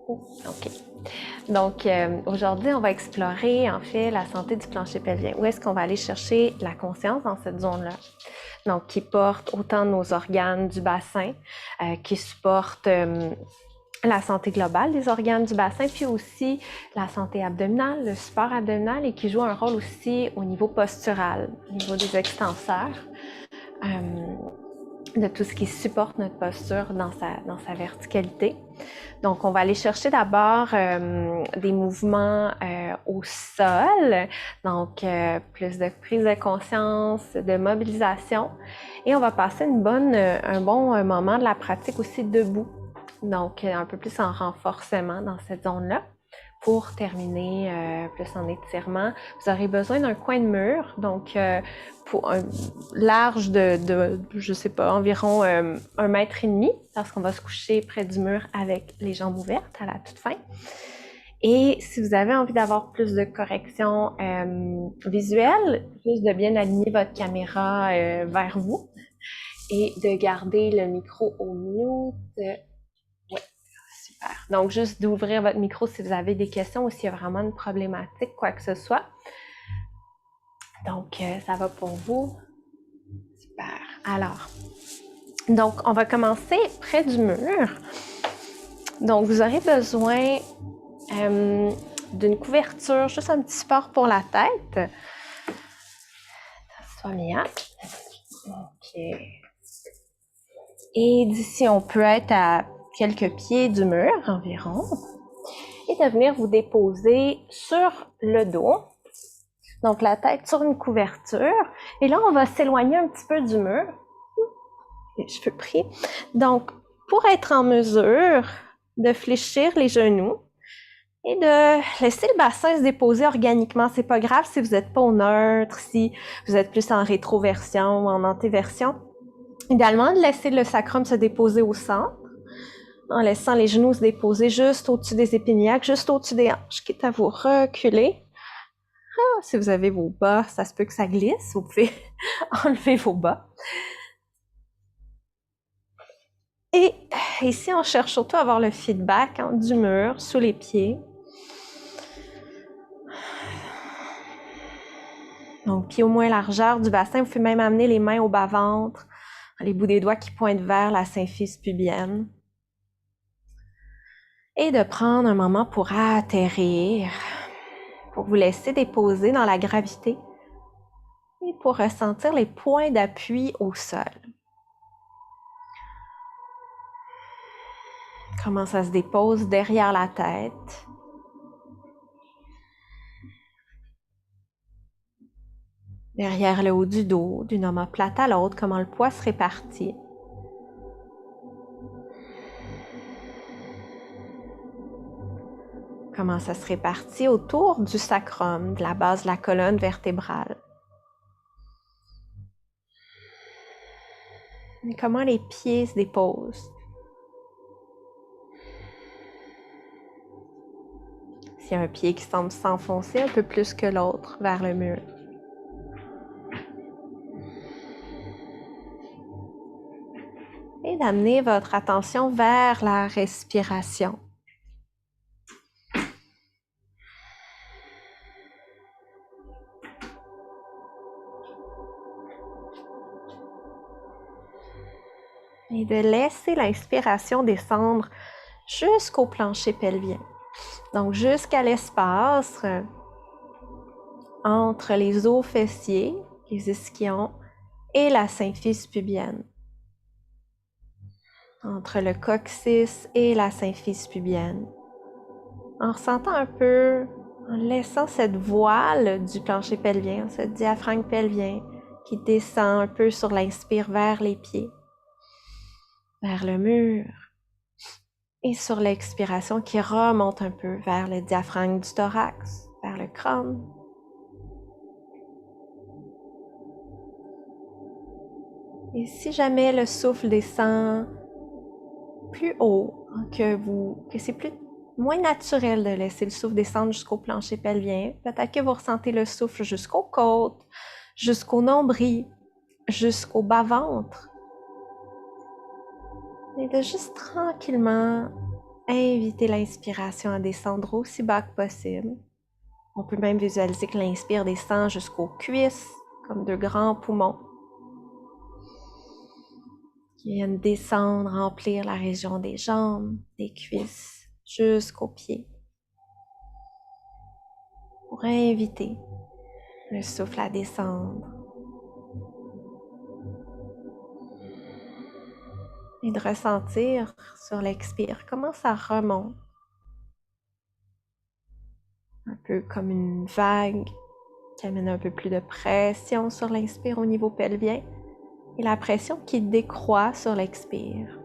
OK. Donc, aujourd'hui, on va explorer, en fait, la santé du plancher pelvien. Où est-ce qu'on va aller chercher la conscience dans cette zone-là? Donc, qui porte autant nos organes du bassin, qui supporte la santé globale des organes du bassin, puis aussi la santé abdominale, le support abdominal, et qui joue un rôle aussi au niveau postural, au niveau des extenseurs, de tout ce qui supporte notre posture dans sa verticalité. Donc, on va aller chercher d'abord des mouvements au sol, donc plus de prise de conscience, de mobilisation, et on va passer un bon moment de la pratique aussi debout, donc un peu plus en renforcement dans cette zone-là. Pour terminer plus en étirement, vous aurez besoin d'un coin de mur, donc pour un large de je sais pas, environ 1,5 mètre, parce qu'on va se coucher près du mur avec les jambes ouvertes à la toute fin. Et si vous avez envie d'avoir plus de correction visuelle, juste de bien aligner votre caméra vers vous et de garder le micro au mute. Super. Donc, juste d'ouvrir votre micro si vous avez des questions ou s'il y a vraiment une problématique, quoi que ce soit. Donc, ça va pour vous? Super. Alors, donc, on va commencer près du mur. Donc, vous aurez besoin d'une couverture, juste un petit support pour la tête. Soit Mia. OK. Et d'ici, on peut être à quelques pieds du mur environ. Et de venir vous déposer sur le dos. Donc, la tête sur une couverture. Et là, on va s'éloigner un petit peu du mur. Les cheveux pris. Donc, pour être en mesure de fléchir les genoux et de laisser le bassin se déposer organiquement. C'est pas grave si vous n'êtes pas au neutre, si vous êtes plus en rétroversion ou en antéversion. Idéalement, de laisser le sacrum se déposer au centre, en laissant les genoux se déposer juste au-dessus des épiniaques, juste au-dessus des hanches, quitte à vous reculer. Si vous avez vos bas, ça se peut que ça glisse. Vous pouvez enlever vos bas. Et ici, on cherche surtout à avoir le feedback du mur sous les pieds. Donc, pieds au moins largeur du bassin. Vous pouvez même amener les mains au bas-ventre, les bouts des doigts qui pointent vers la symphyse pubienne. Et de prendre un moment pour atterrir, pour vous laisser déposer dans la gravité et pour ressentir les points d'appui au sol. Comment ça se dépose derrière la tête. Derrière le haut du dos, d'une omoplate à l'autre, comment le poids se répartit. Comment ça se répartit autour du sacrum, de la base de la colonne vertébrale. Et comment les pieds se déposent. S'il y a un pied qui semble s'enfoncer un peu plus que l'autre vers le mur. Et d'amener votre attention vers la respiration. Et de laisser l'inspiration descendre jusqu'au plancher pelvien. Donc, jusqu'à l'espace entre les os fessiers, les ischions, et la symphyse pubienne. Entre le coccyx et la symphyse pubienne. En ressentant un peu, en laissant cette voile du plancher pelvien, ce diaphragme pelvien qui descend un peu sur l'inspire vers les pieds, vers le mur, et sur l'expiration qui remonte un peu vers le diaphragme du thorax, vers le crâne. Et si jamais le souffle descend plus haut, que c'est moins naturel de laisser le souffle descendre jusqu'au plancher pelvien, peut-être que vous ressentez le souffle jusqu'aux côtes, jusqu'au nombril, jusqu'au bas-ventre. Et de juste tranquillement invitez l'inspiration à descendre aussi bas que possible. On peut même visualiser que l'inspire descend jusqu'aux cuisses, comme de grands poumons, qui viennent descendre, remplir la région des jambes, des cuisses, jusqu'aux pieds. Pour inviter le souffle à descendre et de ressentir sur l'expire comment ça remonte. Un peu comme une vague qui amène un peu plus de pression sur l'inspire au niveau pelvien et la pression qui décroît sur l'expire.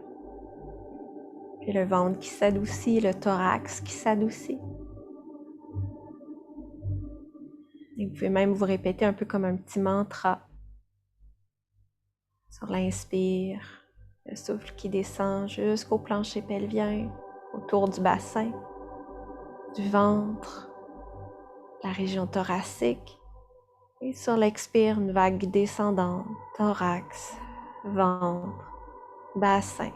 Puis le ventre qui s'adoucit, le thorax qui s'adoucit. Et vous pouvez même vous répéter un peu comme un petit mantra. Sur l'inspire, le souffle qui descend jusqu'au plancher pelvien, autour du bassin, du ventre, la région thoracique. Et sur l'expire, une vague descendante, thorax, ventre, bassin.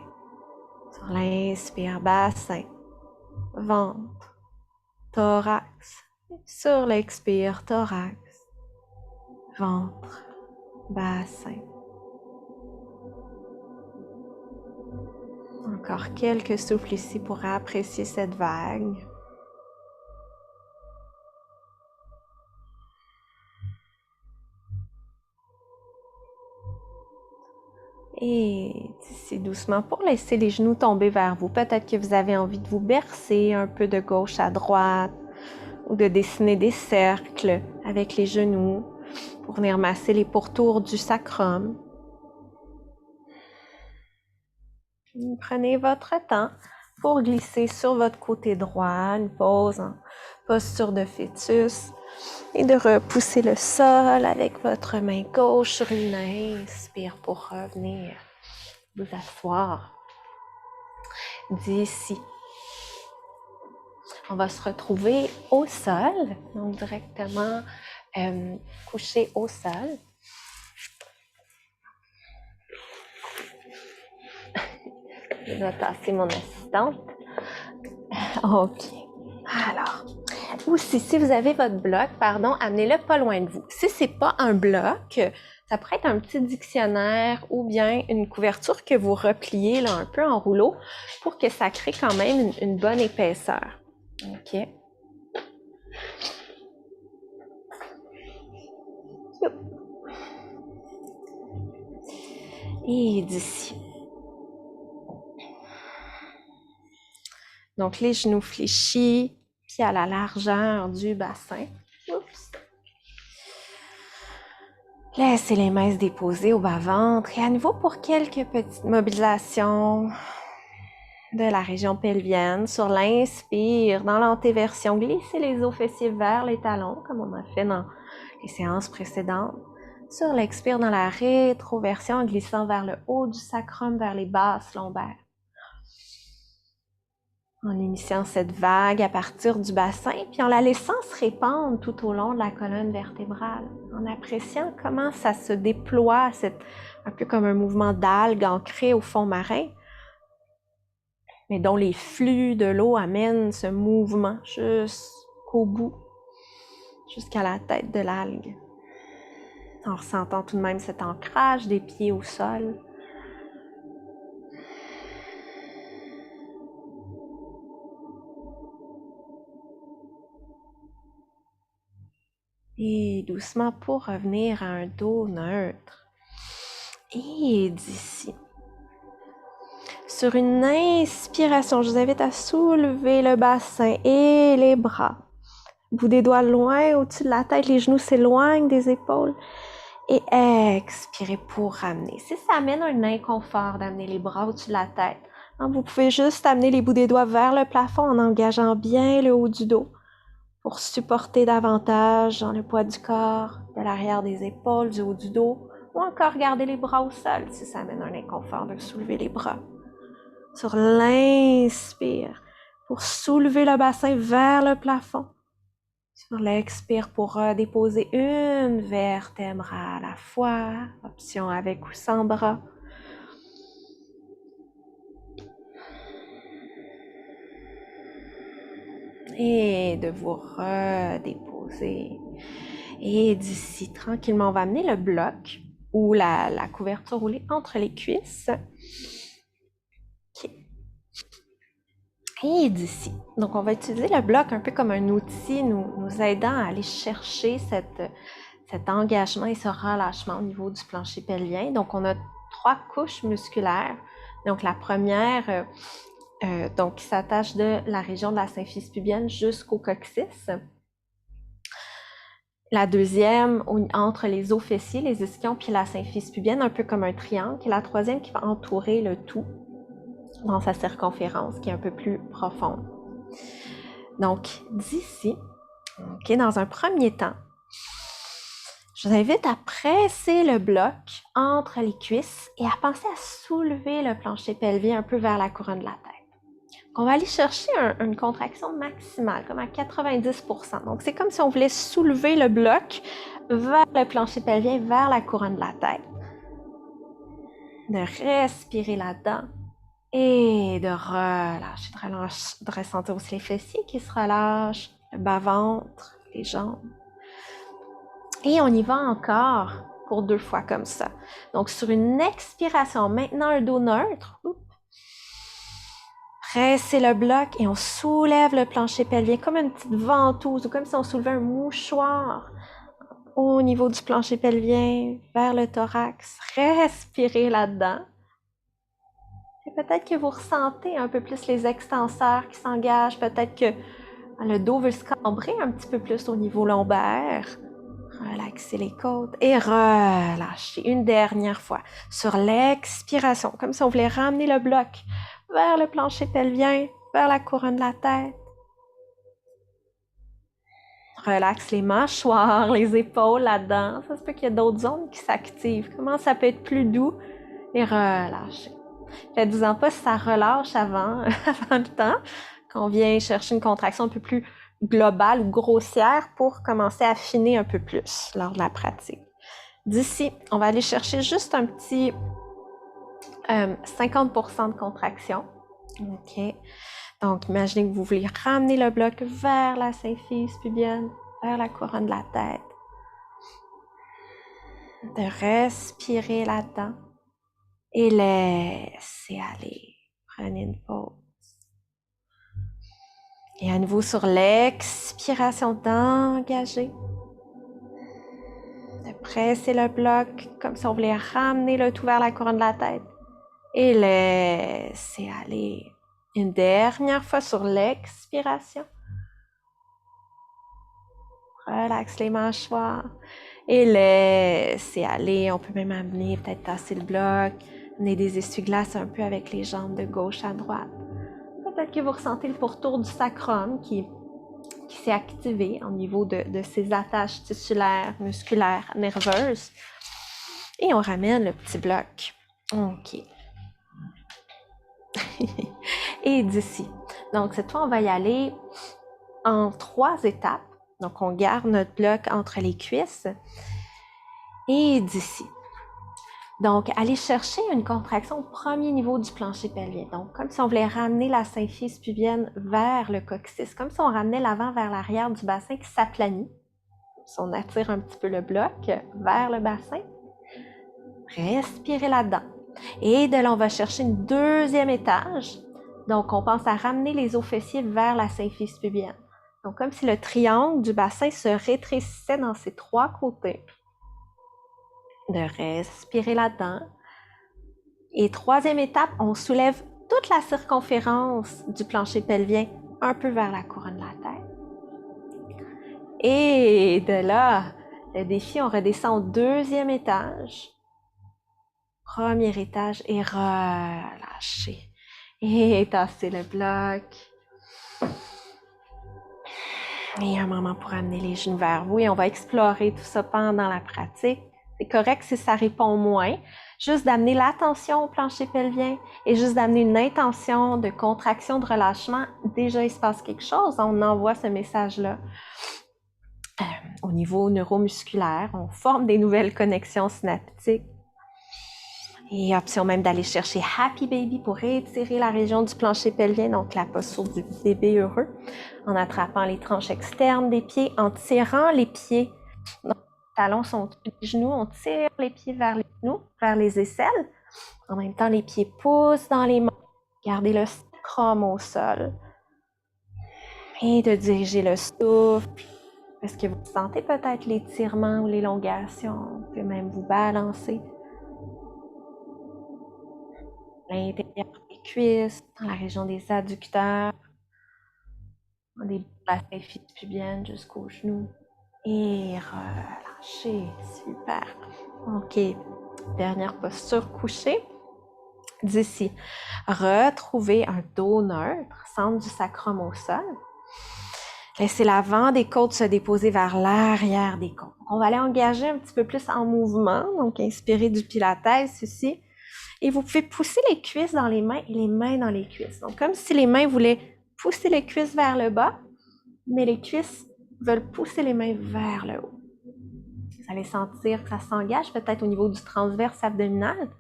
Sur l'inspire, bassin, ventre, thorax. Sur l'expire, thorax, ventre, bassin. Encore quelques souffles ici pour apprécier cette vague. Et d'ici doucement pour laisser les genoux tomber vers vous. Peut-être que vous avez envie de vous bercer un peu de gauche à droite ou de dessiner des cercles avec les genoux pour venir masser les pourtours du sacrum. Prenez votre temps pour glisser sur votre côté droit, une pause en posture de fœtus et de repousser le sol avec votre main gauche sur une inspire pour revenir vous asseoir. D'ici, on va se retrouver au sol, donc directement couché au sol. Je dois tasser mon assistante. OK. Alors, aussi, si vous avez votre bloc, amenez-le pas loin de vous. Si c'est pas un bloc, ça pourrait être un petit dictionnaire ou bien une couverture que vous repliez là, un peu en rouleau pour que ça crée quand même une bonne épaisseur. OK. Et d'ici. Donc, les genoux fléchis, puis à la largeur du bassin. Oups. Laissez les mains se déposer au bas-ventre et à nouveau pour quelques petites mobilisations de la région pelvienne. Sur l'inspire, dans l'antéversion, glissez les os fessiers vers les talons, comme on a fait dans les séances précédentes. Sur l'expire, dans la rétroversion, en glissant vers le haut du sacrum, vers les basses lombaires. En initiant cette vague à partir du bassin, puis en la laissant se répandre tout au long de la colonne vertébrale, en appréciant comment ça se déploie, un peu comme un mouvement d'algues ancré au fond marin, mais dont les flux de l'eau amènent ce mouvement jusqu'au bout, jusqu'à la tête de l'algue, en ressentant tout de même cet ancrage des pieds au sol. Et doucement pour revenir à un dos neutre. Et d'ici. Sur une inspiration, je vous invite à soulever le bassin et les bras. Bout des doigts loin au-dessus de la tête, les genoux s'éloignent des épaules. Et expirez pour ramener. Si ça amène un inconfort d'amener les bras au-dessus de la tête, vous pouvez juste amener les bouts des doigts vers le plafond en engageant bien le haut du dos pour supporter davantage dans le poids du corps, de l'arrière des épaules, du haut du dos, ou encore garder les bras au sol si ça amène un inconfort de soulever les bras. Sur l'inspire, pour soulever le bassin vers le plafond. Sur l'expire, pour déposer une vertèbre à la fois, option avec ou sans bras. Et de vous redéposer. Et d'ici, tranquillement, on va amener le bloc ou la couverture roulée entre les cuisses. OK. Et d'ici. Donc, on va utiliser le bloc un peu comme un outil nous aidant à aller chercher cet engagement et ce relâchement au niveau du plancher pelvien. Donc, on a 3 couches musculaires. Donc, la première, qui s'attache de la région de la symphyse pubienne jusqu'au coccyx. La deuxième, entre les os fessiers, les ischions, puis la symphyse pubienne, un peu comme un triangle. Et la troisième qui va entourer le tout dans sa circonférence, qui est un peu plus profonde. Donc, d'ici, dans un premier temps, je vous invite à presser le bloc entre les cuisses et à penser à soulever le plancher pelvien un peu vers la couronne de la tête. On va aller chercher une contraction maximale, comme à 90%. Donc, c'est comme si on voulait soulever le bloc vers le plancher pelvien, vers la couronne de la tête. De respirer là-dedans et de relâcher, de ressentir aussi les fessiers qui se relâchent, le bas-ventre, les jambes. Et on y va encore pour 2 fois comme ça. Donc, sur une expiration, maintenant un dos neutre, pressez le bloc et on soulève le plancher pelvien comme une petite ventouse ou comme si on soulevait un mouchoir au niveau du plancher pelvien vers le thorax. Respirez là-dedans. Et peut-être que vous ressentez un peu plus les extenseurs qui s'engagent. Peut-être que le dos veut se cambrer un petit peu plus au niveau lombaire. Relaxez les côtes et relâchez une dernière fois sur l'expiration, comme si on voulait ramener le bloc vers le plancher pelvien, vers la couronne de la tête. Relaxe les mâchoires, les épaules là-dedans. Ça se peut qu'il y ait d'autres zones qui s'activent. Comment ça peut être plus doux et relâchez. Faites-vous-en pas si ça relâche avant le temps, qu'on vient chercher une contraction un peu plus globale ou grossière pour commencer à affiner un peu plus lors de la pratique. D'ici, on va aller chercher juste un petit 50% de contraction. OK. Donc, imaginez que vous voulez ramener le bloc vers la symphyse pubienne, vers la couronne de la tête. De respirer là-dedans. Et laissez aller. Prenez une pause. Et à nouveau sur l'expiration, d'engager. De presser le bloc comme si on voulait ramener le tout vers la couronne de la tête. Et laissez aller. Une dernière fois sur l'expiration. Relaxe les mâchoires. Et laissez aller. On peut même amener, peut-être tasser le bloc. Amener des essuie-glaces un peu avec les jambes de gauche à droite. Peut-être que vous ressentez le pourtour du sacrum qui s'est activé au niveau de ces attaches tissulaires, musculaires, nerveuses. Et on ramène le petit bloc. OK. Et d'ici. Donc, cette fois, on va y aller en 3 étapes. Donc, on garde notre bloc entre les cuisses. Et d'ici. Donc, aller chercher une contraction au premier niveau du plancher pelvien. Donc, comme si on voulait ramener la symphyse pubienne vers le coccyx. Comme si on ramenait l'avant vers l'arrière du bassin qui s'aplanit. Si on attire un petit peu le bloc vers le bassin. Respirez là-dedans. Et de là, on va chercher une 2e étage. Donc, on pense à ramener les os fessiers vers la symphyse pubienne. Donc, comme si le triangle du bassin se rétrécissait dans ses 3 côtés. De respirer là-dedans. Et 3e étape, on soulève toute la circonférence du plancher pelvien un peu vers la couronne de la tête. Et de là, le défi, on redescend au 2e étage. 1er étage et relâchez. Et tassez le bloc. Et un moment pour amener les genoux vers vous. Et on va explorer tout ça pendant la pratique. C'est correct si ça répond moins. Juste d'amener l'attention au plancher pelvien et juste d'amener une intention de contraction, de relâchement. Déjà, il se passe quelque chose. On envoie ce message-là. Au niveau neuromusculaire, on forme des nouvelles connexions synaptiques. Et option même d'aller chercher Happy Baby pour étirer la région du plancher pelvien, donc la posture du bébé heureux, en attrapant les tranches externes des pieds, en tirant les pieds. Donc, les talons sont les genoux, on tire les pieds vers les genoux, vers les aisselles. En même temps, les pieds poussent dans les mains. Gardez le sacrum au sol. Et de diriger le souffle. Est-ce que vous sentez peut-être l'étirement ou l'élongation? Vous pouvez même vous balancer. L'intérieur des cuisses, dans la région des adducteurs, des bassins pubiennes jusqu'aux genoux. Et relâchez. Super. OK. Dernière posture couchée. D'ici, retrouvez un dos neutre, centre du sacrum au sol. Laissez l'avant des côtes se déposer vers l'arrière des côtes. On va aller engager un petit peu plus en mouvement, donc inspirez du pilates ici. Et vous pouvez pousser les cuisses dans les mains et les mains dans les cuisses. Donc, comme si les mains voulaient pousser les cuisses vers le bas, mais les cuisses veulent pousser les mains vers le haut. Vous allez sentir que ça s'engage peut-être au niveau du transverse abdominal.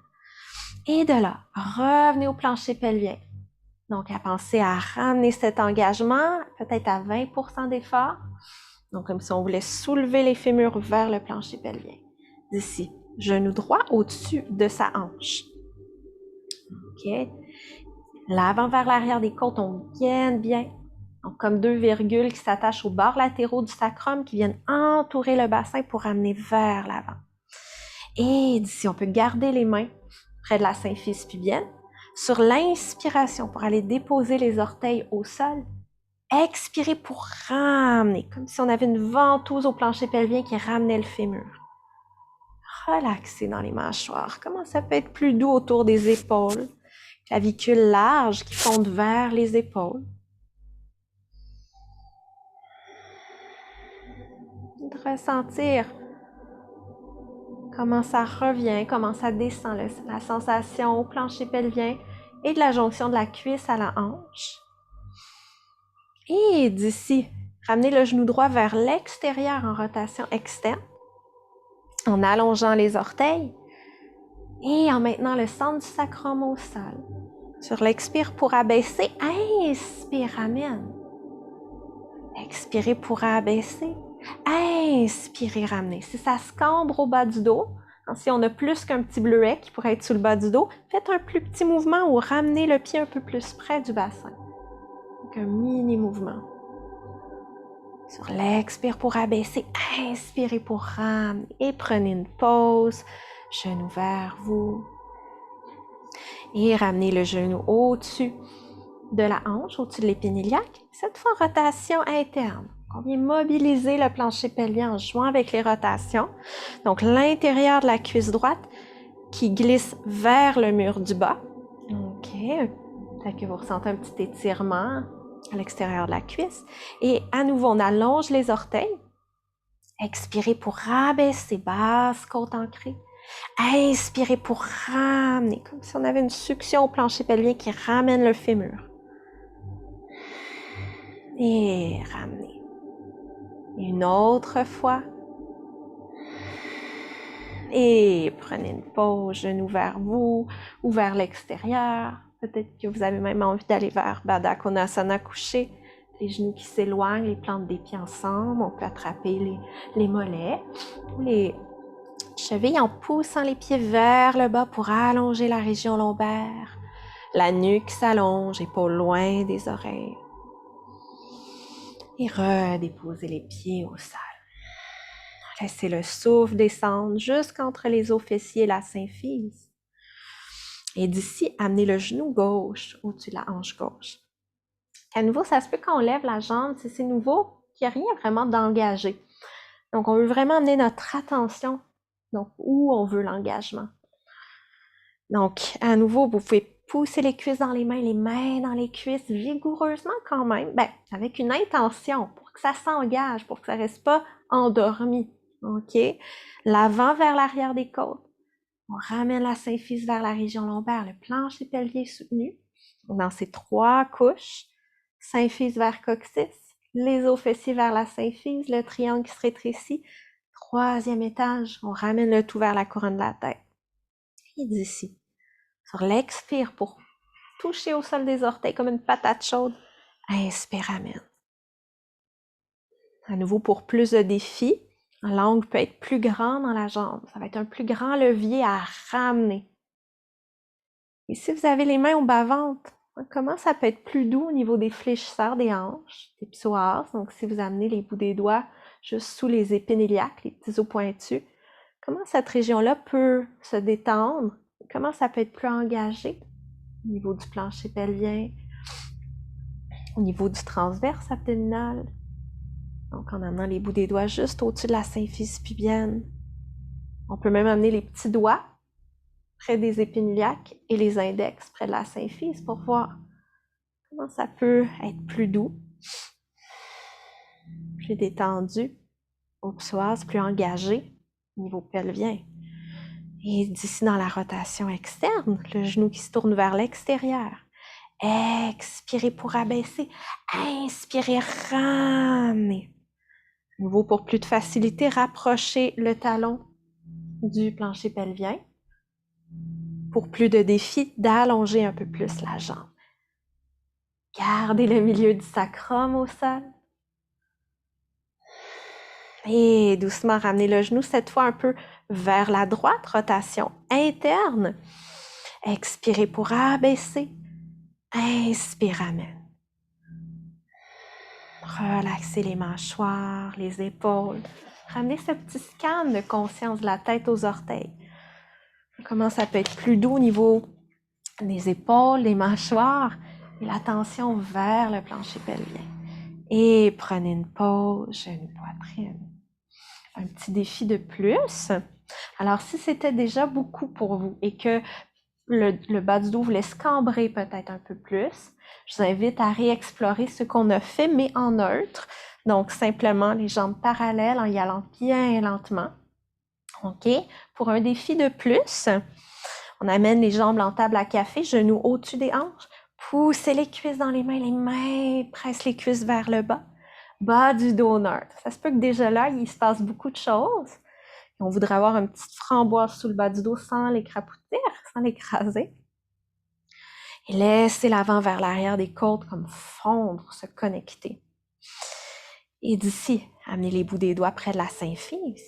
Et de là, revenez au plancher pelvien. Donc, à penser à ramener cet engagement, peut-être à 20% d'effort. Donc, comme si on voulait soulever les fémurs vers le plancher pelvien. D'ici, genou droit au-dessus de sa hanche. OK. L'avant vers l'arrière des côtes, on gaine bien. Donc, comme deux virgules qui s'attachent aux bords latéraux du sacrum qui viennent entourer le bassin pour amener vers l'avant. Et d'ici, on peut garder les mains près de la symphyse pubienne. Sur l'inspiration, pour aller déposer les orteils au sol. Expirez pour ramener, comme si on avait une ventouse au plancher pelvien qui ramenait le fémur. Relaxez dans les mâchoires. Comment ça peut être plus doux autour des épaules? Clavicule large qui fonde vers les épaules. De ressentir comment ça revient, comment ça descend, la sensation au plancher pelvien et de la jonction de la cuisse à la hanche. Et d'ici, ramenez le genou droit vers l'extérieur en rotation externe, en allongeant les orteils et en maintenant le centre du sacrum au sol. Sur l'expire pour abaisser, inspire, ramène. Expirez pour abaisser, inspirez, ramenez. Si ça se cambre au bas du dos, si on a plus qu'un petit bleuet qui pourrait être sous le bas du dos, faites un plus petit mouvement ou ramenez le pied un peu plus près du bassin. Donc un mini mouvement. Sur l'expire pour abaisser, inspirez pour ramener et prenez une pause, genou vers vous. Et ramenez le genou au-dessus de la hanche, au-dessus de l'épine iliaque. Cette fois, rotation interne. On vient mobiliser le plancher pelvien en jouant avec les rotations. Donc, l'intérieur de la cuisse droite qui glisse vers le mur du bas. OK. Peut-être que vous ressentez un petit étirement à l'extérieur de la cuisse. Et à nouveau, on allonge les orteils. Expirez pour rabaisser, basse côte ancrée. Inspirez pour ramener, comme si on avait une succion au plancher pelvien qui ramène le fémur. Et ramenez. Et une autre fois. Et prenez une pause, genou vers vous ou vers l'extérieur. Peut-être que vous avez même envie d'aller vers Baddha Konasana couché. Les genoux qui s'éloignent, les plantes des pieds ensemble. On peut attraper les mollets ou les chevilles en poussant les pieds vers le bas pour allonger la région lombaire. La nuque s'allonge, épaules loin des oreilles. Et redéposez les pieds au sol. Laissez le souffle descendre jusqu'entre les os fessiers et la symphyse. Et d'ici, amenez le genou gauche au-dessus de la hanche gauche. À nouveau, ça se peut qu'on lève la jambe, si c'est nouveau, qu'il n'y a rien vraiment d'engagé. Donc, on veut vraiment amener notre attention donc où on veut l'engagement. Donc, à nouveau, vous pouvez pousser les cuisses dans les mains dans les cuisses, vigoureusement quand même, avec une intention pour que ça s'engage, pour que ça ne reste pas endormi. OK? L'avant vers l'arrière des côtes. On ramène la symphyse vers la région lombaire, le plancher pelvien soutenu. Dans ces 3 couches, symphyse vers coccyx, les os fessiers vers la symphyse, le triangle qui se rétrécit. 3e étage, on ramène le tout vers la couronne de la tête. Et d'ici. Sur l'expire pour toucher au sol des orteils comme une patate chaude. Inspire, ramène. À nouveau, pour plus de défis, l'angle peut être plus grand dans la jambe. Ça va être un plus grand levier à ramener. Et si vous avez les mains au bas-ventre, comment ça peut être plus doux au niveau des fléchisseurs des hanches, des psoas. Donc, si vous amenez les bouts des doigts juste sous les épines iliaques, les petits os pointus, comment cette région-là peut se détendre? Comment ça peut être plus engagé au niveau du plancher pelvien, au niveau du transverse abdominal? Donc, en amenant les bouts des doigts juste au-dessus de la symphyse pubienne. On peut même amener les petits doigts près des épines iliaques et les index près de la symphyse pour voir comment ça peut être plus doux, plus détendu, au psoas, plus engagé au niveau pelvien. Et d'ici dans la rotation externe, le genou qui se tourne vers l'extérieur. Expirez pour abaisser. Inspirez, ramenez. De nouveau, pour plus de facilité, rapprochez le talon du plancher pelvien. Pour plus de défis, d'allonger un peu plus la jambe. Gardez le milieu du sacrum au sol. Et doucement, ramenez le genou, cette fois un peu vers la droite, rotation interne. Expirez pour abaisser. Inspire, ramène. Relaxez les mâchoires, les épaules. Ramenez ce petit scan de conscience de la tête aux orteils. Comment ça peut être plus doux au niveau des épaules, des mâchoires et l'attention vers le plancher pelvien. Et prenez une pause, genou, poitrine. Un petit défi de plus. Alors, si c'était déjà beaucoup pour vous et que le bas du dos vous laisse cambrer peut-être un peu plus, je vous invite à réexplorer ce qu'on a fait, mais en neutre. Donc, simplement les jambes parallèles en y allant bien lentement. OK? Pour un défi de plus, on amène les jambes en table à café, genoux au-dessus des hanches. Poussez les cuisses dans les mains pressent les cuisses vers le bas. Bas du dos neutre. Ça se peut que déjà là, il se passe beaucoup de choses. Et on voudrait avoir une petite framboise sous le bas du dos sans l'écrapoutir, sans l'écraser. Et laissez l'avant vers l'arrière des côtes comme fondre, se connecter. Et d'ici, amenez les bouts des doigts près de la symphyse.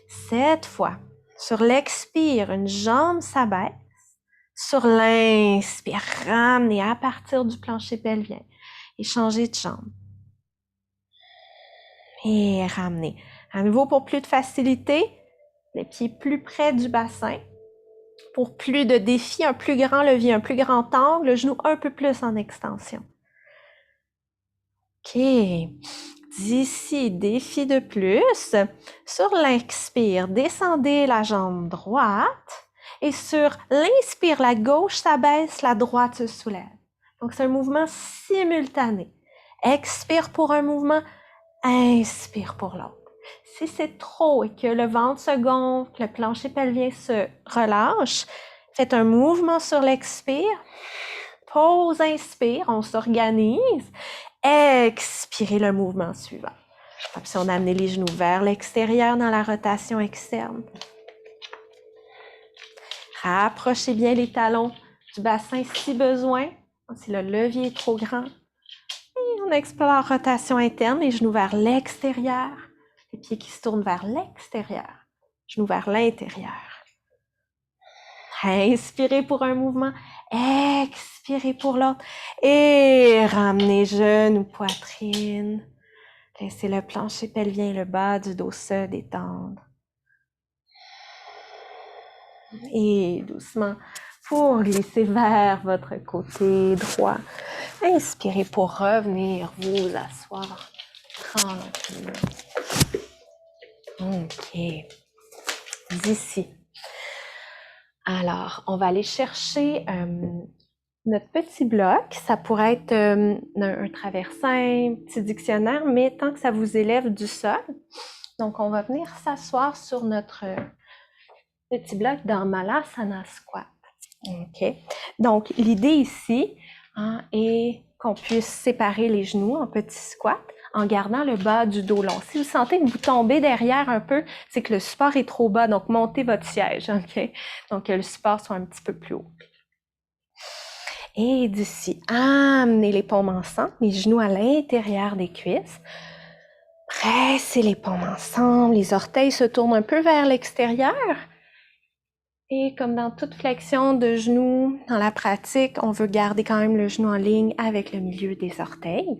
Cette fois, sur l'expire, une jambe s'abaisse. Sur l'inspire, ramenez à partir du plancher pelvien et changez de jambe. Et ramenez. À nouveau, pour plus de facilité, les pieds plus près du bassin. Pour plus de défis, un plus grand levier, un plus grand angle, le genou un peu plus en extension. OK. D'ici, défi de plus. Sur l'expire, descendez la jambe droite. Et sur l'inspire, la gauche s'abaisse, la droite se soulève. Donc, c'est un mouvement simultané. Expire pour un mouvement, inspire pour l'autre. Si c'est trop et que le ventre se gonfle, que le plancher pelvien se relâche, faites un mouvement sur l'expire. Pause, inspire, on s'organise. Expirez le mouvement suivant. Option d'amener les genoux vers l'extérieur dans la rotation externe. Rapprochez bien les talons du bassin si besoin. Si le levier est trop grand. Et on explore rotation interne, les genoux vers l'extérieur. Les pieds qui se tournent vers l'extérieur. Genoux vers l'intérieur. Inspirez pour un mouvement. Expirez pour l'autre. Et ramenez genoux, poitrine. Laissez le plancher pelvien et le bas du dos se détendre. Et doucement, pour glisser vers votre côté droit. Inspirez pour revenir vous asseoir tranquillement. OK. D'ici. Alors, on va aller chercher notre petit bloc. Ça pourrait être un traversin, un petit dictionnaire, mais tant que ça vous élève du sol. Donc, on va venir s'asseoir sur notre petit bloc dans Malasana Squat. OK. Donc, l'idée ici est qu'on puisse séparer les genoux en petit squat en gardant le bas du dos long. Si vous sentez que vous tombez derrière un peu, c'est que le support est trop bas, donc montez votre siège, OK? Donc, que le support soit un petit peu plus haut. Et d'ici, amenez les paumes ensemble, les genoux à l'intérieur des cuisses. Pressez les paumes ensemble, les orteils se tournent un peu vers l'extérieur. Et comme dans toute flexion de genoux, dans la pratique, on veut garder quand même le genou en ligne avec le milieu des orteils.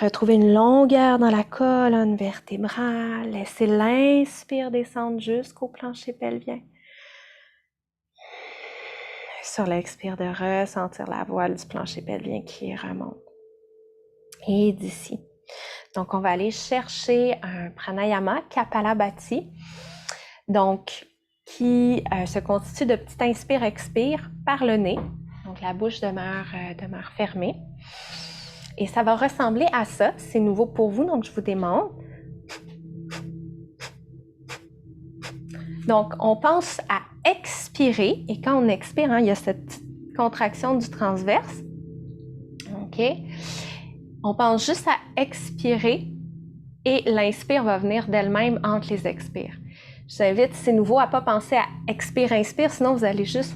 Retrouvez une longueur dans la colonne vertébrale. Laissez l'inspire descendre jusqu'au plancher pelvien. Sur l'expire, de ressentir la voile du plancher pelvien qui remonte. Et d'ici. Donc, on va aller chercher un pranayama, Kapalabhati. Donc, qui se constitue de petits inspire-expire par le nez. Donc, la bouche demeure fermée. Et ça va ressembler à ça. C'est nouveau pour vous, donc je vous démontre. Donc, on pense à expirer. Et quand on expire, il y a cette contraction du transverse. OK? On pense juste à expirer et l'inspire va venir d'elle-même entre les expires. Je vous invite, c'est nouveau, à ne pas penser à expire-inspire, sinon vous allez juste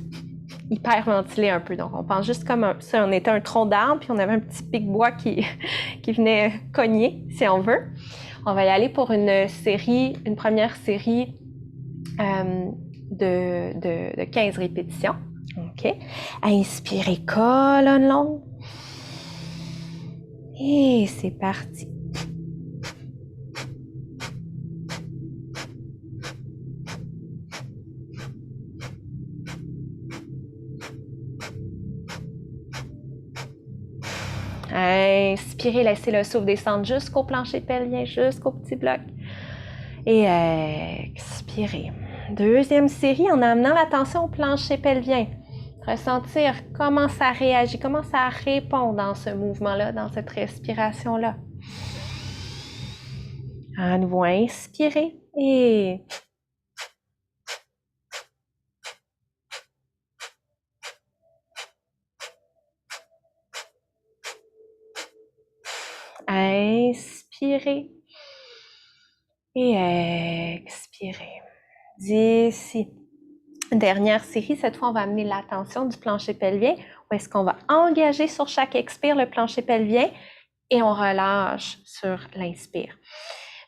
hyperventiler un peu. Donc, on pense juste comme si on était un tronc d'arbre, puis on avait un petit pic-bois qui venait cogner, si on veut. On va y aller pour une première série de 15 répétitions. OK? Inspirez, colonne longue. Et c'est parti. Inspirez, laissez le souffle descendre jusqu'au plancher pelvien, jusqu'au petit bloc. Et expirez. Deuxième série, en amenant l'attention au plancher pelvien. Ressentir comment ça réagit, comment ça répond dans ce mouvement-là, dans cette respiration-là. À nouveau, inspirez et inspirez et expirez. D'ici. Dernière série, cette fois, on va amener l'attention du plancher pelvien, où est-ce qu'on va engager sur chaque expire le plancher pelvien et on relâche sur l'inspire.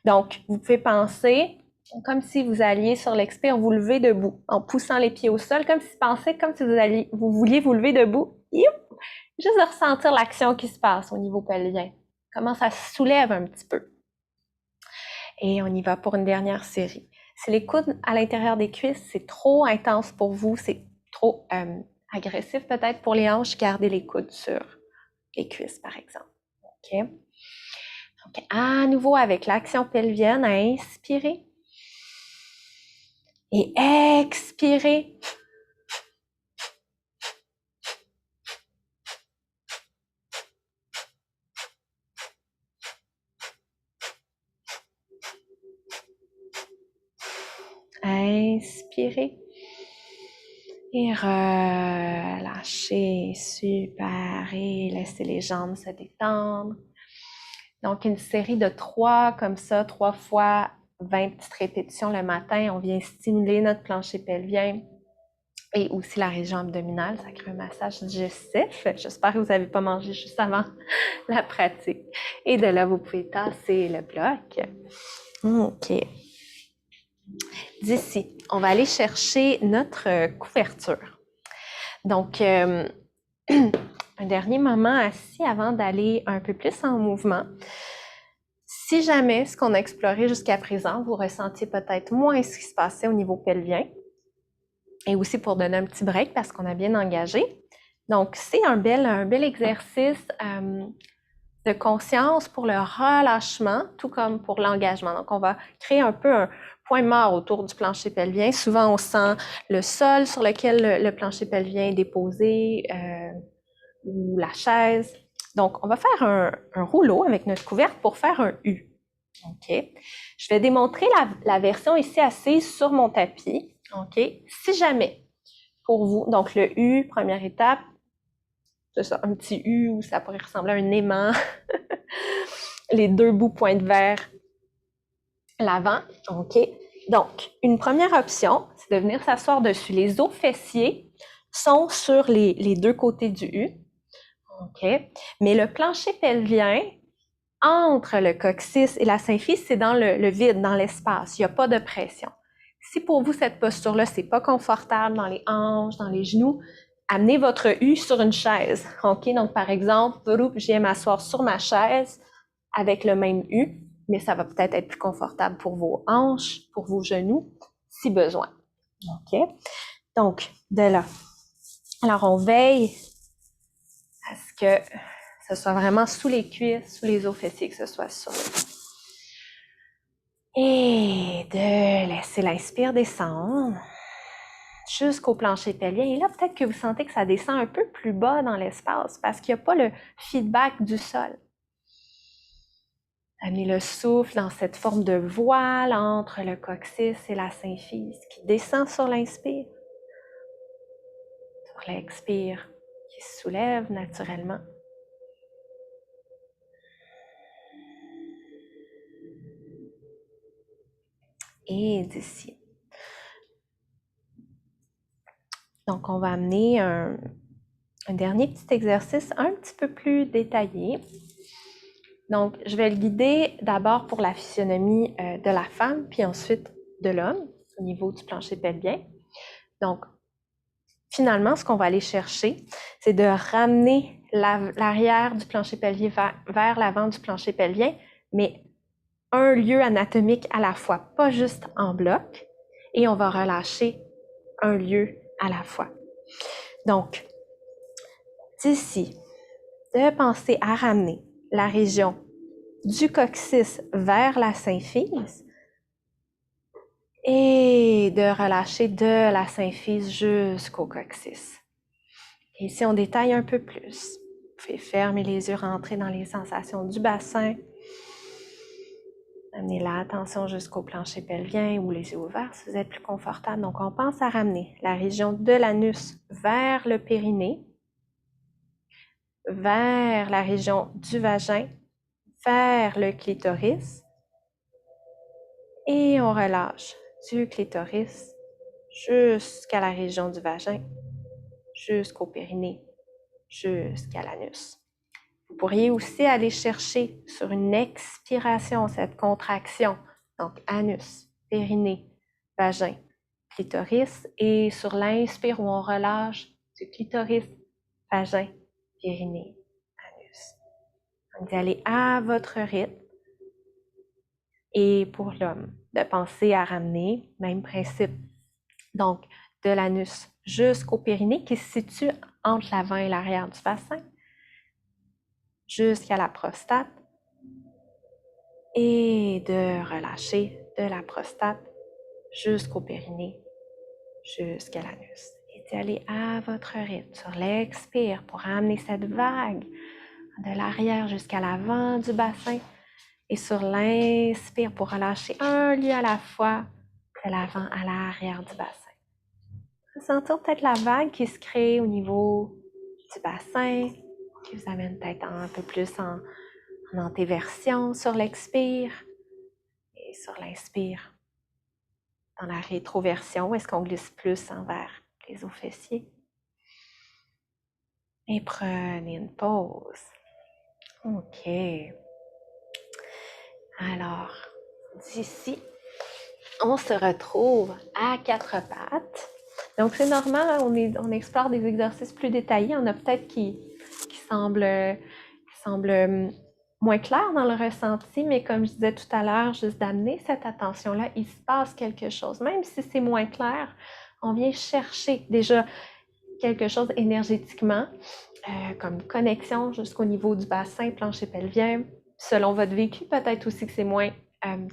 Donc, vous pouvez penser comme si vous alliez sur l'expire vous lever debout, en poussant les pieds au sol, comme si vous vouliez vous lever debout. Juste de ressentir l'action qui se passe au niveau pelvien. Comment ça se soulève un petit peu. Et on y va pour une dernière série. Si les coudes à l'intérieur des cuisses, c'est trop intense pour vous, c'est trop agressif peut-être pour les hanches, gardez les coudes sur les cuisses, par exemple. OK? Donc, à nouveau, avec l'action pelvienne, inspirez. Et expirez. Inspirez. Et relâchez. Super. Et laissez les jambes se détendre. Donc, une série de 3 comme ça, 3 fois 20 petites répétitions le matin. On vient stimuler notre plancher pelvien et aussi la région abdominale. Ça crée un massage digestif. J'espère que vous n'avez pas mangé juste avant la pratique. Et de là, vous pouvez tasser le bloc. OK. D'ici, on va aller chercher notre couverture. Donc, un dernier moment assis avant d'aller un peu plus en mouvement. Si jamais ce qu'on a exploré jusqu'à présent, vous ressentiez peut-être moins ce qui se passait au niveau pelvien, et aussi pour donner un petit break parce qu'on a bien engagé. Donc, c'est un bel exercice de conscience pour le relâchement, tout comme pour l'engagement. Donc, on va créer un peu un point mort autour du plancher pelvien. Souvent, on sent le sol sur lequel le plancher pelvien est déposé ou la chaise. Donc, on va faire un rouleau avec notre couvercle pour faire un U. OK? Je vais démontrer la version ici assise sur mon tapis. OK? Si jamais, pour vous, donc le U, première étape, c'est ça, un petit U où ça pourrait ressembler à un aimant. les deux bouts pointent vers l'avant. OK. Donc, une première option, c'est de venir s'asseoir dessus. Les os fessiers sont sur les deux côtés du U. OK. Mais le plancher pelvien, entre le coccyx et la symphyse, c'est dans le vide, dans l'espace. Il n'y a pas de pression. Si pour vous, cette posture-là, c'est pas confortable dans les hanches, dans les genoux, amenez votre U sur une chaise. OK? Donc, par exemple, je viens m'asseoir sur ma chaise avec le même U, mais ça va peut-être être plus confortable pour vos hanches, pour vos genoux, si besoin. OK? Donc, de là. Alors, on veille à ce que ce soit vraiment sous les cuisses, sous les os fessiers, que ce soit sur le... Et de laisser l'inspire descendre jusqu'au plancher pelvien. Et là, peut-être que vous sentez que ça descend un peu plus bas dans l'espace parce qu'il n'y a pas le feedback du sol. Amenez le souffle dans cette forme de voile entre le coccyx et la symphyse qui descend sur l'inspire, sur l'expire qui se soulève naturellement. Et d'ici. Donc, on va amener un dernier petit exercice un petit peu plus détaillé. Donc, je vais le guider d'abord pour la physionomie de la femme, puis ensuite de l'homme, au niveau du plancher pelvien. Donc, finalement, ce qu'on va aller chercher, c'est de ramener l'arrière du plancher pelvien vers l'avant du plancher pelvien, mais un lieu anatomique à la fois, pas juste en bloc, et on va relâcher un lieu à la fois. Donc, d'ici, de penser à ramener la région du coccyx vers la symphyse et de relâcher de la symphyse jusqu'au coccyx. Et ici, on détaille un peu plus. Vous pouvez fermer les yeux, rentrer dans les sensations du bassin. Amenez l'attention jusqu'au plancher pelvien ou les yeux ouverts si vous êtes plus confortable. Donc, on pense à ramener la région de l'anus vers le périnée, vers la région du vagin, vers le clitoris. Et on relâche du clitoris jusqu'à la région du vagin, jusqu'au périnée, jusqu'à l'anus. Vous pourriez aussi aller chercher sur une expiration cette contraction, donc anus, périnée, vagin, clitoris, et sur l'inspire où on relâche du clitoris, vagin, périnée, anus. Donc, d'aller à votre rythme. Et pour l'homme, de penser à ramener, même principe, donc de l'anus jusqu'au périnée qui se situe entre l'avant et l'arrière du bassin, jusqu'à la prostate, et de relâcher de la prostate jusqu'au périnée, jusqu'à l'anus. Et d'aller à votre rythme sur l'expire pour amener cette vague de l'arrière jusqu'à l'avant du bassin. Et sur l'inspire pour relâcher un lieu à la fois, de l'avant à l'arrière du bassin. Ressentir peut-être la vague qui se crée au niveau du bassin, qui vous amène peut-être un peu plus en antéversion sur l'expire et sur l'inspire. Dans la rétroversion, où est-ce qu'on glisse plus envers les os fessiers? Et prenez une pause. OK. Alors, d'ici, on se retrouve à quatre pattes. Donc, c'est normal, on explore des exercices plus détaillés. On a peut-être qui semblent moins clairs dans le ressenti, mais comme je disais tout à l'heure, juste d'amener cette attention-là, il se passe quelque chose. Même si c'est moins clair, on vient chercher déjà quelque chose énergétiquement, comme connexion jusqu'au niveau du bassin, plancher pelvien. Selon votre vécu, peut-être aussi que c'est moins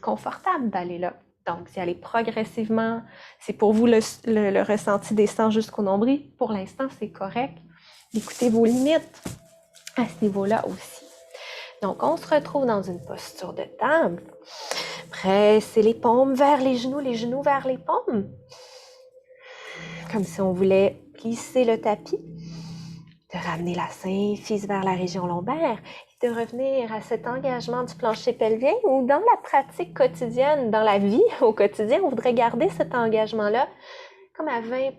confortable d'aller là. Donc, d'y aller progressivement. C'est pour vous le ressenti descend jusqu'au nombril. Pour l'instant, c'est correct. Écoutez vos limites à ce niveau-là aussi. Donc, on se retrouve dans une posture de table. Pressez les paumes vers les genoux vers les paumes. Comme si on voulait plisser le tapis. de ramener la symphyse vers la région lombaire et de revenir à cet engagement du plancher pelvien ou dans la pratique quotidienne, dans la vie au quotidien, on voudrait garder cet engagement-là comme à 20%.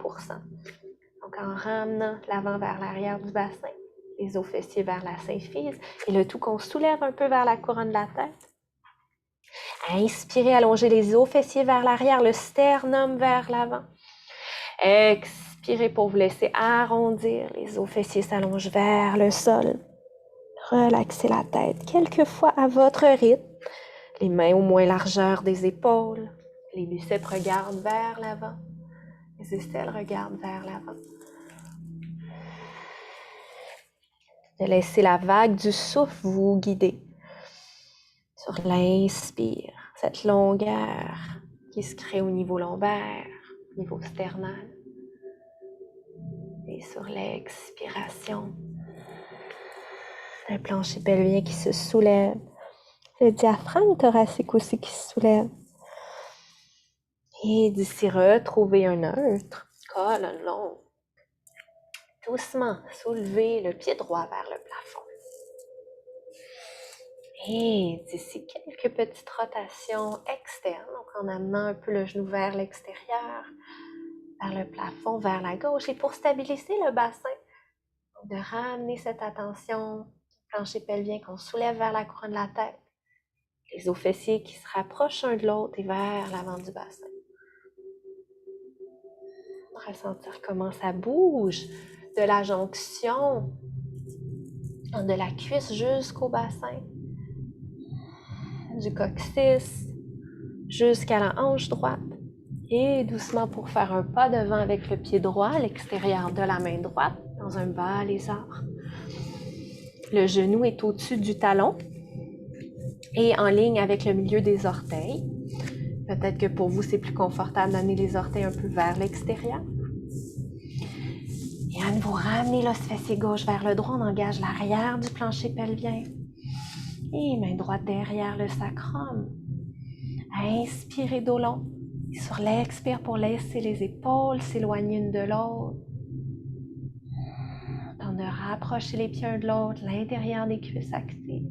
Donc, en ramenant l'avant vers l'arrière du bassin, les os fessiers vers la symphyse et le tout qu'on soulève un peu vers la couronne de la tête. Inspirez, allongez les os fessiers vers l'arrière, le sternum vers l'avant. Expirez pour vous laisser arrondir. Les os fessiers s'allongent vers le sol. Relaxez la tête quelques fois à votre rythme. Les mains au moins largeur des épaules. Les biceps regardent vers l'avant. Les aisselles regardent vers l'avant. De laisser la vague du souffle vous guider. Sur l'inspire, cette longueur qui se crée au niveau lombaire, au niveau sternal. Et sur l'expiration, un plancher pelvien qui se soulève. Le diaphragme thoracique aussi qui se soulève. Et d'ici, retrouver un neutre, colonne longue. Doucement, soulevez le pied droit vers le plafond. Et d'ici, quelques petites rotations externes, donc en amenant un peu le genou vers l'extérieur, vers le plafond, vers la gauche. Et pour stabiliser le bassin, de ramener cette attention au plancher pelvien qu'on soulève vers la couronne de la tête. Les os fessiers qui se rapprochent l'un de l'autre et vers l'avant du bassin. Ressentir comment ça bouge de la jonction de la cuisse jusqu'au bassin. Du coccyx jusqu'à la hanche droite. Et doucement pour faire un pas devant avec le pied droit à l'extérieur de la main droite dans un bas lézard. Le genou est au-dessus du talon et en ligne avec le milieu des orteils. Peut-être que pour vous, c'est plus confortable d'amener les orteils un peu vers l'extérieur. Et à nouveau, ramenez l'os fessier gauche vers le droit. On engage l'arrière du plancher pelvien. Et main droite derrière le sacrum. Inspirez dos long. Et sur l'expire pour laisser les épaules s'éloigner une de l'autre. Temps de rapprocher les pieds un de l'autre, l'intérieur des cuisses actives.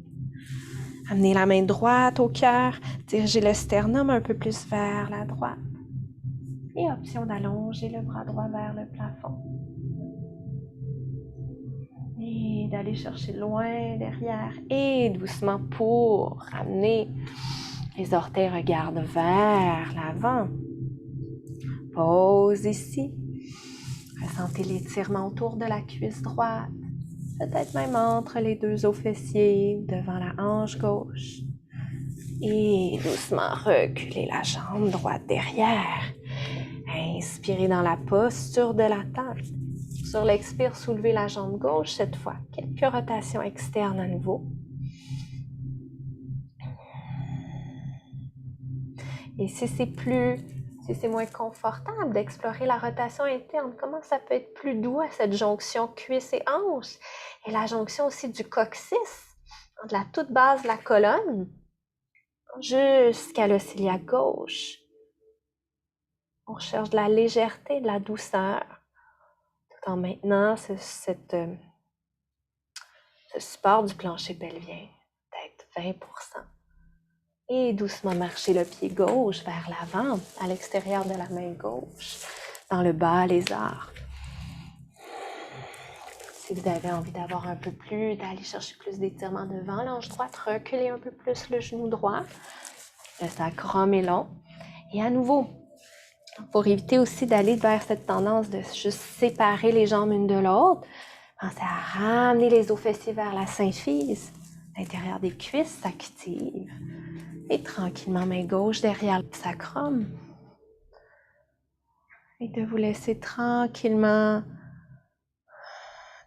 Amenez la main droite au cœur, dirigez le sternum un peu plus vers la droite. Et option d'allonger le bras droit vers le plafond. Et d'aller chercher loin derrière. Et doucement pour ramener les orteils regardent vers l'avant. Pause ici. Ressentez l'étirement autour de la cuisse droite. Peut-être même entre les deux os fessiers, devant la hanche gauche. Et doucement reculez la jambe droite derrière. Inspirez dans la posture de la tête. Sur l'expire, soulevez la jambe gauche cette fois. Quelques rotations externes à nouveau. Et si c'est moins confortable d'explorer la rotation interne, comment ça peut être plus doux à cette jonction cuisse et hanche? Et la jonction aussi du coccyx, de la toute base de la colonne, jusqu'à le cœliaque gauche. On recherche de la légèreté, de la douceur, tout en maintenant ce support du plancher pelvien, peut-être 20%. Et doucement marcher le pied gauche vers l'avant, à l'extérieur de la main gauche, dans le bas lézard. Si vous avez envie d'avoir un peu plus, d'aller chercher plus d'étirement devant l'hanche droite, reculez un peu plus le genou droit. Le sacrum est long. Et à nouveau, pour éviter aussi d'aller vers cette tendance de juste séparer les jambes une de l'autre, pensez à ramener les os fessiers vers la symphyse. L'intérieur des cuisses s'active. Et tranquillement, main gauche derrière le sacrum. Et de vous laisser tranquillement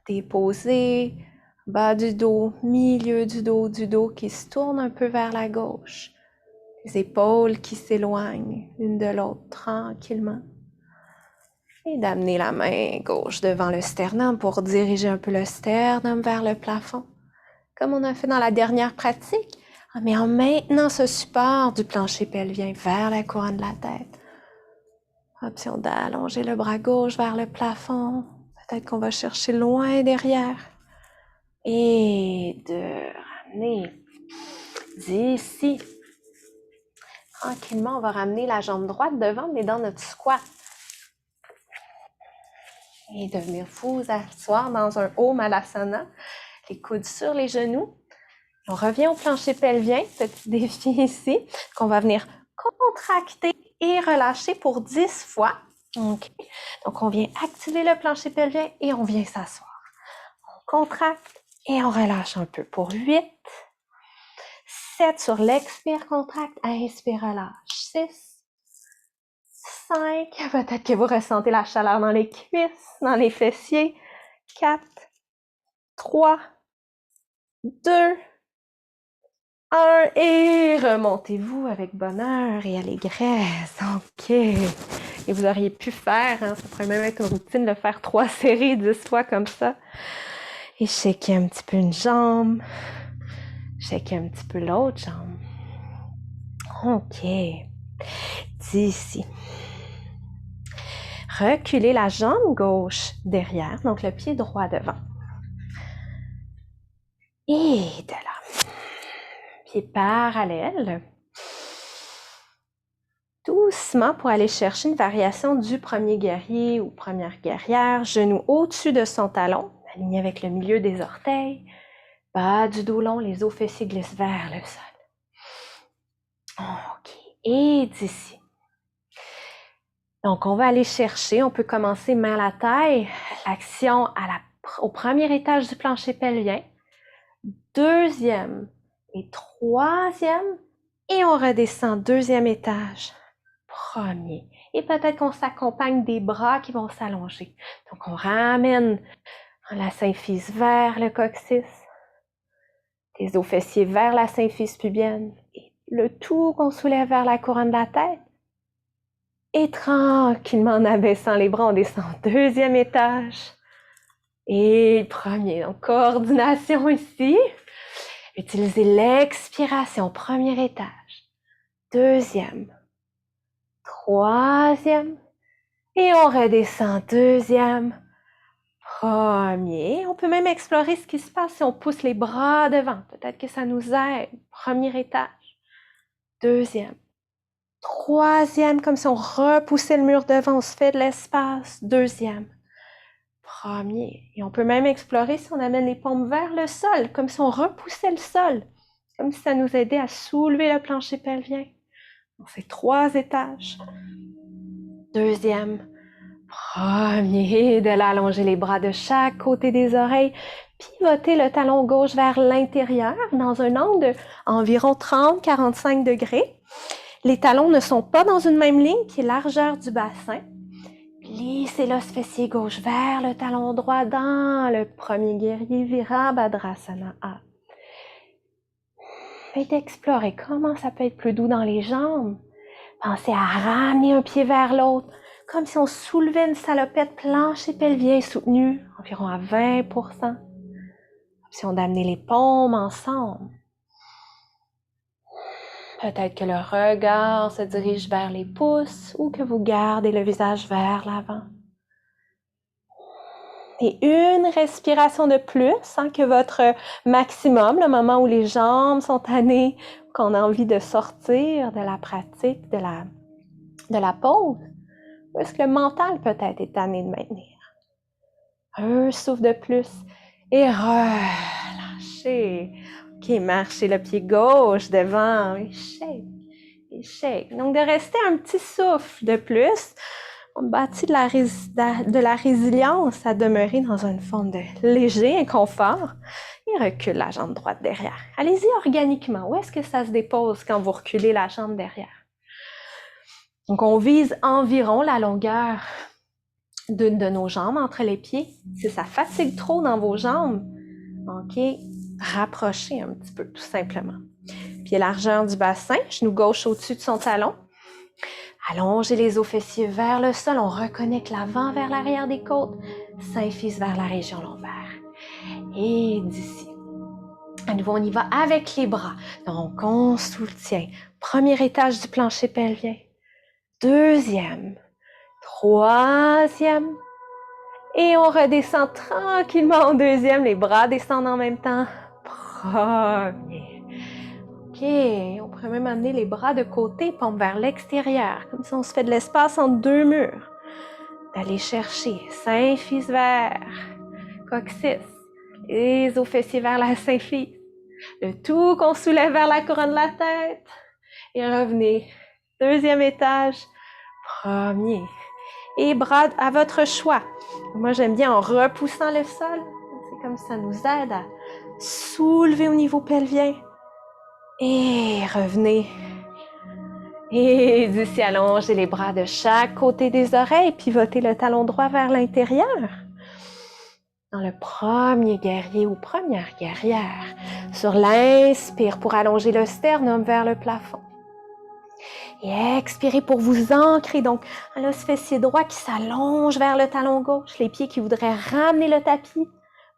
déposer bas du dos, milieu du dos qui se tourne un peu vers la gauche. Les épaules qui s'éloignent l'une de l'autre tranquillement. Et d'amener la main gauche devant le sternum pour diriger un peu le sternum vers le plafond. Comme on a fait dans la dernière pratique, mais en maintenant ce support du plancher pelvien vers la couronne de la tête. Option d'allonger le bras gauche vers le plafond, Peut-être qu'on va chercher loin derrière. Et de ramener d'ici. Tranquillement, on va ramener la jambe droite devant, mais dans notre squat. Et de venir vous asseoir dans un Om Malasana, les coudes sur les genoux. On revient au plancher pelvien, petit défi ici, qu'on va venir contracter et relâcher pour 10 fois. Okay. Donc, on vient activer le plancher pelvien et on vient s'asseoir. On contracte et on relâche un peu pour 8. 7 sur l'expire, contracte, inspire, relâche. 6. 5. Peut-être que vous ressentez la chaleur dans les cuisses, dans les fessiers. 4. 3. 2. 1 et remontez-vous avec bonheur et allégresse. OK. Et vous auriez pu faire, ça pourrait même être une routine, de faire 3 séries 10 fois comme ça. Et shaker un petit peu une jambe. Shaker un petit peu l'autre jambe. OK. D'ici. Reculez la jambe gauche derrière, donc le pied droit devant. Et de là. Pied parallèle. Doucement pour aller chercher une variation du premier guerrier ou première guerrière. Genou au-dessus de son talon, aligné avec le milieu des orteils. Bas du dos long, les os fessiers glissent vers le sol. OK. Et d'ici. Donc, on va aller chercher, on peut commencer main à la taille, l'action au premier étage du plancher pelvien, deuxième et troisième, et on redescend deuxième étage, premier. Et peut-être qu'on s'accompagne des bras qui vont s'allonger. Donc, on ramène la symphyse vers le coccyx, les os fessiers vers la symphyse pubienne, et le tout qu'on soulève vers la couronne de la tête. Et tranquillement, en abaissant les bras, on descend au deuxième étage. Et premier, donc coordination ici. Utilisez l'expiration, premier étage. Deuxième. Troisième. Et on redescend, deuxième. Premier. On peut même explorer ce qui se passe si on pousse les bras devant. Peut-être que ça nous aide. Premier étage. Deuxième. Troisième, comme si on repoussait le mur devant, on se fait de l'espace. Deuxième. Premier. Et on peut même explorer si on amène les paumes vers le sol, comme si on repoussait le sol. Comme si ça nous aidait à soulever le plancher pelvien. On fait 3 étages. Deuxième. Premier. De là, allonger les bras de chaque côté des oreilles. Pivoter le talon gauche vers l'intérieur dans un angle d'environ 30-45 degrés. Les talons ne sont pas dans une même ligne qui est largeur du bassin. Glissez l'os fessier gauche vers le talon droit dans le premier guerrier, Virabhadrasana A. Et d'explorer comment ça peut être plus doux dans les jambes. Pensez à ramener un pied vers l'autre, comme si on soulevait une salopette plancher pelvien soutenu, environ à 20%. Option d'amener les paumes ensemble. Peut-être que le regard se dirige vers les pouces ou que vous gardez le visage vers l'avant. Et une respiration de plus que votre maximum, le moment où les jambes sont tannées, qu'on a envie de sortir de la pratique, de la pause. Ou est-ce que le mental peut-être est tanné de maintenir? Un souffle de plus et relâchez. OK, marchez le pied gauche devant et shake, et shake. Donc, de rester un petit souffle de plus. On bâtit de la résilience à demeurer dans une forme de léger inconfort et recule la jambe droite derrière. Allez-y organiquement. Où est-ce que ça se dépose quand vous reculez la jambe derrière? Donc, on vise environ la longueur d'une de nos jambes entre les pieds. Si ça fatigue trop dans vos jambes, OK, rapprochez un petit peu, tout simplement. Pied largeur du bassin, genou gauche au-dessus de son talon. Allongez les os fessiers vers le sol, on reconnecte l'avant vers l'arrière des côtes, symphyse vers la région lombaire. Et d'ici. À nouveau, on y va avec les bras. Donc, on soutient. Premier étage du plancher pelvien. Deuxième. Troisième. Et on redescend tranquillement en deuxième. Les bras descendent en même temps. Premier. OK. On pourrait même amener les bras de côté, pompe vers l'extérieur. Comme si on se fait de l'espace entre deux murs. D'aller chercher symphyse vers coccyx. Les os fessiers vers la symphyse. Le tout qu'on soulève vers la couronne de la tête. Et revenez. Deuxième étage. Premier. Et bras à votre choix. Moi, j'aime bien en repoussant le sol. C'est comme ça nous aide à soulever au niveau pelvien. Et revenez. Et d'ici, allongez les bras de chaque côté des oreilles. Pivotez le talon droit vers l'intérieur. Dans le premier guerrier ou première guerrière. Sur l'inspire pour allonger le sternum vers le plafond. Et expirez pour vous ancrer. Donc, un os fessier droit qui s'allonge vers le talon gauche. Les pieds qui voudraient ramener le tapis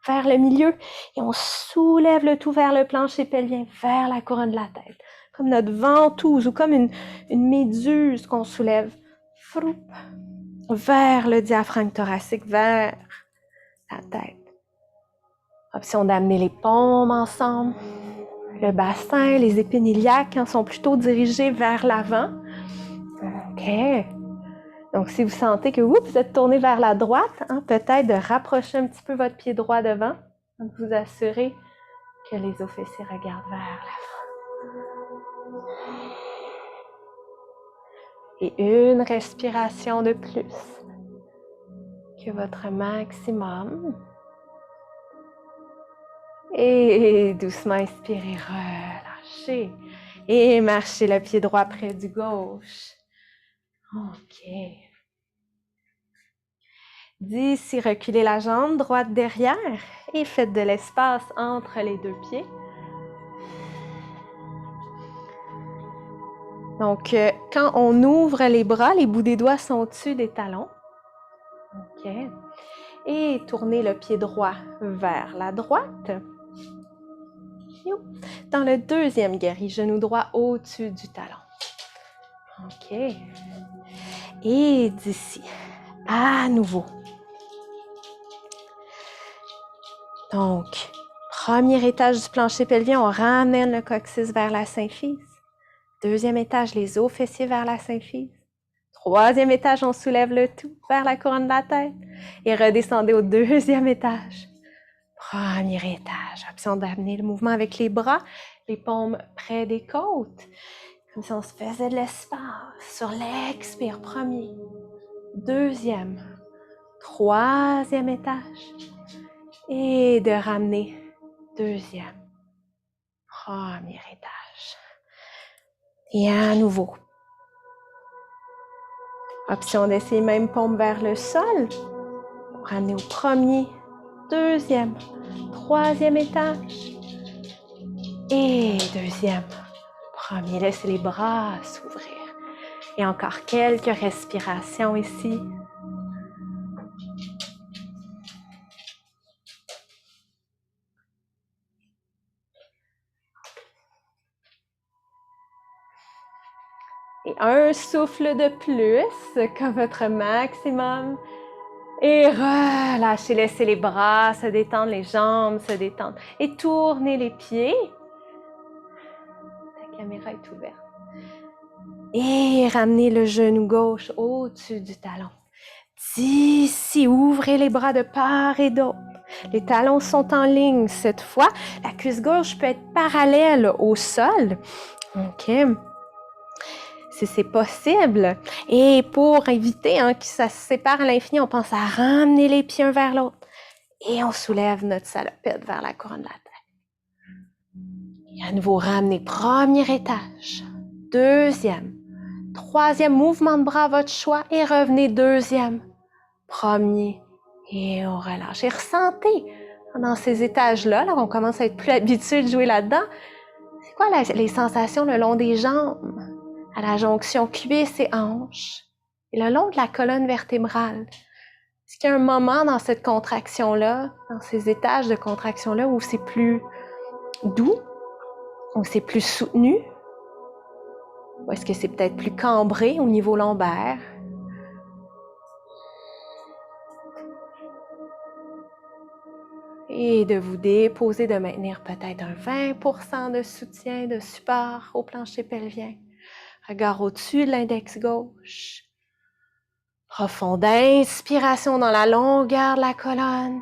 vers le milieu. Et on soulève le tout vers le plancher pelvien, vers la couronne de la tête. Comme notre ventouse ou comme une méduse qu'on soulève. Froup, vers le diaphragme thoracique, vers la tête. Option d'amener les paumes ensemble. Le bassin, les épines iliaques sont plutôt dirigés vers l'avant. OK. Donc, si vous sentez que vous êtes tourné vers la droite, peut-être de rapprocher un petit peu votre pied droit devant, de vous assurer que les os fessiers regardent vers l'avant. Et une respiration de plus que votre maximum. Et doucement inspirez, relâchez. Et marchez le pied droit près du gauche. OK. D'ici, reculez la jambe droite derrière et faites de l'espace entre les deux pieds. Donc, quand on ouvre les bras, les bouts des doigts sont au-dessus des talons. OK. Et tournez le pied droit vers la droite. Dans le deuxième guerrier, genou droit au-dessus du talon. OK. Et d'ici, à nouveau. Donc, premier étage du plancher pelvien, on ramène le coccyx vers la symphyse. Deuxième étage, les os fessiers vers la symphyse. Troisième étage, on soulève le tout vers la couronne de la tête. Et redescendez au deuxième étage. Premier étage, option d'amener le mouvement avec les bras, les paumes près des côtes. Comme si on se faisait de l'espace. Sur l'expire, premier, deuxième, troisième étage. Et de ramener deuxième, premier étage. Et à nouveau. Option d'essayer même paume vers le sol. Pour ramener au premier, deuxième, troisième étage. Et deuxième, premier. Laissez les bras s'ouvrir. Et encore quelques respirations ici. Et un souffle de plus, comme votre maximum. Et relâchez, laissez les bras se détendre, les jambes se détendre. Et tournez les pieds. La caméra est ouverte. Et ramenez le genou gauche au-dessus du talon. D'ici, ouvrez les bras de part et d'autre. Les talons sont en ligne cette fois. La cuisse gauche peut être parallèle au sol. OK. Si c'est possible. Et pour éviter que ça se sépare à l'infini, on pense à ramener les pieds un vers l'autre. Et on soulève notre salopette vers la couronne de la tête. Et à nouveau, ramenez premier étage, deuxième, troisième mouvement de bras à votre choix et revenez deuxième, premier et on relâche. Et ressentez dans ces étages-là, là, on commence à être plus habitué de jouer là-dedans. C'est quoi les sensations le long des jambes, à la jonction cuisse et hanche, et le long de la colonne vertébrale? Est-ce qu'il y a un moment dans cette contraction-là, dans ces étages de contraction-là, où c'est plus doux, où c'est plus soutenu, ou est-ce que c'est peut-être plus cambré au niveau lombaire? Et de vous déposer, de maintenir peut-être un 20% de soutien, de support au plancher pelvien. Regard au-dessus de l'index gauche. Profonde inspiration dans la longueur de la colonne.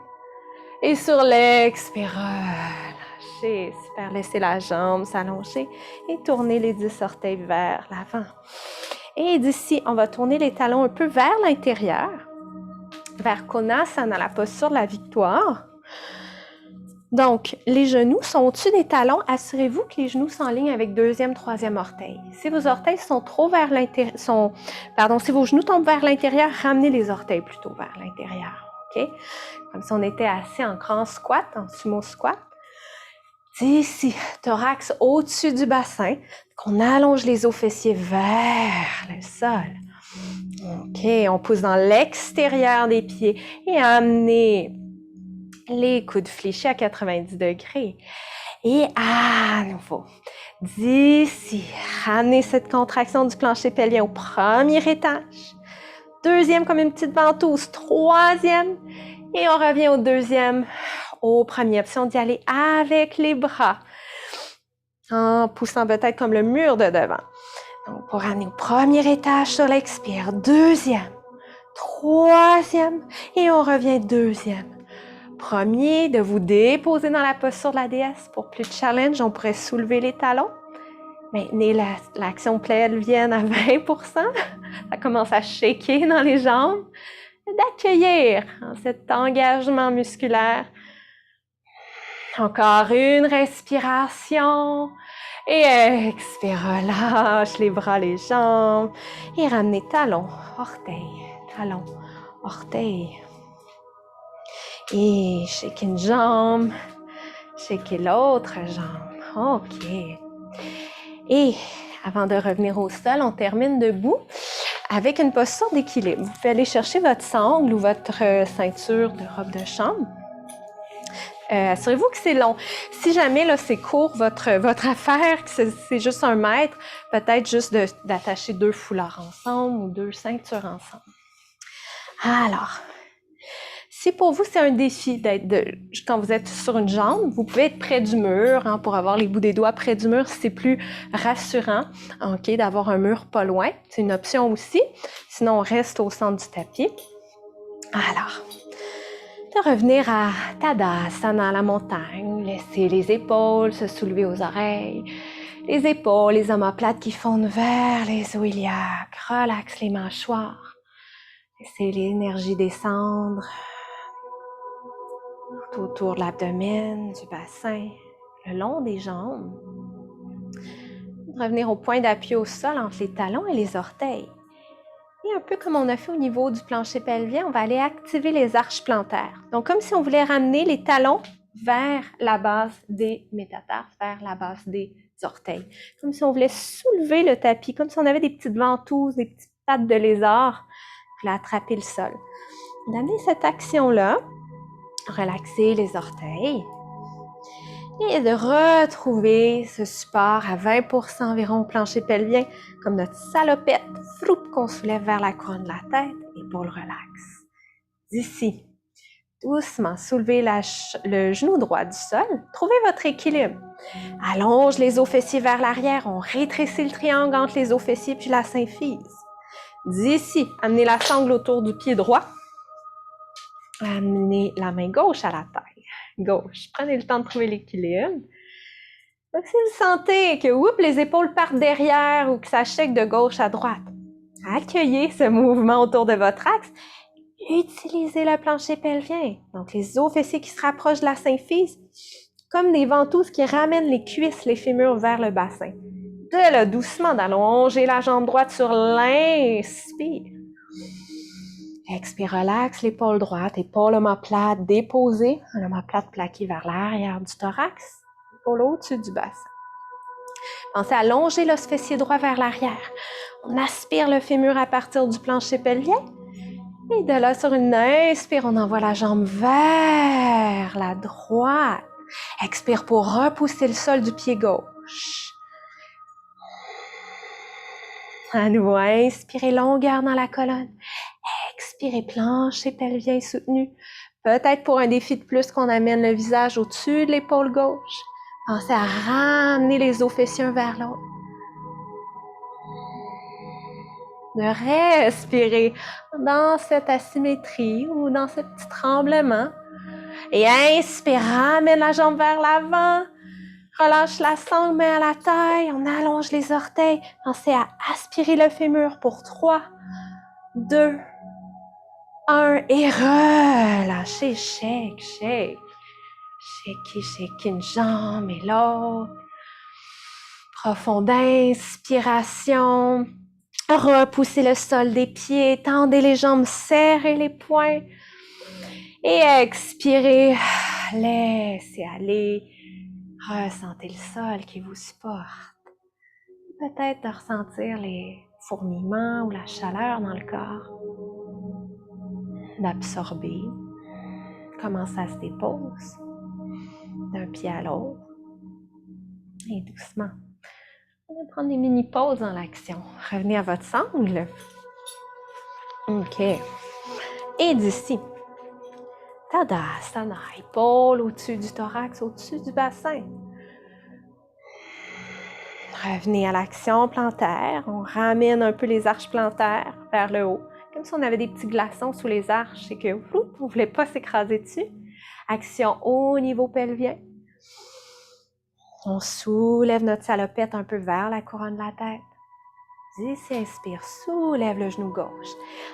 Et sur l'expire, relâchez. Super, laissez la jambe s'allonger et tournez les 10 orteils vers l'avant. Et d'ici, on va tourner les talons un peu vers l'intérieur, vers Konasana, la posture de la victoire. Donc, les genoux sont au-dessus des talons. Assurez-vous que les genoux sont en ligne avec deuxième, troisième orteil. Si vos orteils sont trop vers l'intérieur, si vos genoux tombent vers l'intérieur, ramenez les orteils plutôt vers l'intérieur. OK? Comme si on était assis en grand squat, en sumo squat. D'ici, thorax au-dessus du bassin, qu'on allonge les os fessiers vers le sol. OK, on pousse dans l'extérieur des pieds et amenez les coudes fléchis à 90 degrés. Et à nouveau, d'ici, ramenez cette contraction du plancher pelvien au premier étage. Deuxième comme une petite ventouse. Troisième. Et on revient au deuxième, au premier. Option d'y aller avec les bras. En poussant peut-être comme le mur de devant. Donc, pour ramener au premier étage sur l'expire. Deuxième. Troisième. Et on revient deuxième. Premier, de vous déposer dans la posture de la déesse. Pour plus de challenge, on pourrait soulever les talons. Maintenez l'action pelvienne à 20%. Ça commence à shaker dans les jambes. D'accueillir cet engagement musculaire. Encore une respiration. Et expire, relâche les bras, les jambes. Et ramenez talons, orteils, talons, orteils. Et shake une jambe, shake l'autre jambe. OK. Et avant de revenir au sol, on termine debout avec une posture d'équilibre. Vous pouvez aller chercher votre sangle ou votre ceinture de robe de chambre. Assurez-vous que c'est long. Si jamais là, c'est court, votre affaire, que c'est juste 1 mètre, peut-être juste d'attacher 2 foulards ensemble ou 2 ceintures ensemble. Alors, si pour vous, c'est un défi quand vous êtes sur une jambe, vous pouvez être près du mur pour avoir les bouts des doigts près du mur si c'est plus rassurant, OK, d'avoir un mur pas loin. C'est une option aussi. Sinon, on reste au centre du tapis. Alors, de revenir à Tadasana, la montagne. Laissez les épaules se soulever aux oreilles. Les épaules, les omoplates qui fondent vers les os iliaques. Relaxe les mâchoires. Laissez l'énergie descendre tout autour de l'abdomen, du bassin, le long des jambes. Revenir au point d'appui au sol entre les talons et les orteils. Et un peu comme on a fait au niveau du plancher pelvien, on va aller activer les arches plantaires. Donc, comme si on voulait ramener les talons vers la base des métatarses, vers la base des orteils. Comme si on voulait soulever le tapis, comme si on avait des petites ventouses, des petites pattes de lézard, puis attraper le sol. D'amener cette action-là, relaxer les orteils et de retrouver ce support à 20% environ au plancher pelvien, comme notre salopette, qu'on soulève vers la couronne de la tête, épaule relax. D'ici, doucement, soulevez le genou droit du sol, trouvez votre équilibre. Allonge les os fessiers vers l'arrière, on rétrécit le triangle entre les os fessiers puis la symphyse. D'ici, amenez la sangle autour du pied droit. Amenez la main gauche à la taille. Gauche. Prenez le temps de trouver l'équilibre. Donc, si vous sentez que les épaules partent derrière ou que ça shake de gauche à droite, accueillez ce mouvement autour de votre axe. Utilisez le plancher pelvien. Donc, les os fessiers qui se rapprochent de la symphyse, comme des ventouses qui ramènent les cuisses, les fémurs vers le bassin. De là, doucement, d'allonger la jambe droite sur l'inspire. Expire, relaxe l'épaule droite, épaule omoplate déposée, l'omoplate plaquée vers l'arrière du thorax, épaule au-dessus du bassin. Pensez à allonger l'os fessier droit vers l'arrière. On aspire le fémur à partir du plancher pelvien. Et de là, sur une inspire, on envoie la jambe vers la droite. Expire pour repousser le sol du pied gauche. À nouveau, inspirez longueur dans la colonne. Expirez, plancher pelvien soutenu. Peut-être pour un défi de plus qu'on amène le visage au-dessus de l'épaule gauche. Pensez à ramener les os fessiers vers l'autre. De respirer dans cette asymétrie ou dans ce petit tremblement. Et inspire, ramène la jambe vers l'avant. Relâche la sangle, main à la taille. On allonge les orteils. Pensez à aspirer le fémur pour 3, 2, 1. Et relâchez. Shake, shake. Shake une jambe et l'autre. Profonde inspiration. Repoussez le sol des pieds. Tendez les jambes, serrez les poings. Et expirez. Laissez aller. Ressentez le sol qui vous supporte. Peut-être de ressentir les fourmillements ou la chaleur dans le corps. D'absorber comment ça se dépose d'un pied à l'autre. Et doucement. On va prendre des mini-pauses dans l'action. Revenez à votre sangle. OK. Et d'ici. Tadasana. Épaule au-dessus du thorax, au-dessus du bassin. Revenez à l'action plantaire. On ramène un peu les arches plantaires vers le haut. Comme si on avait des petits glaçons sous les arches et que on ne voulait pas s'écraser dessus. Action au niveau pelvien. On soulève notre salopette un peu vers la couronne de la tête. D'ici, inspire, soulève le genou gauche.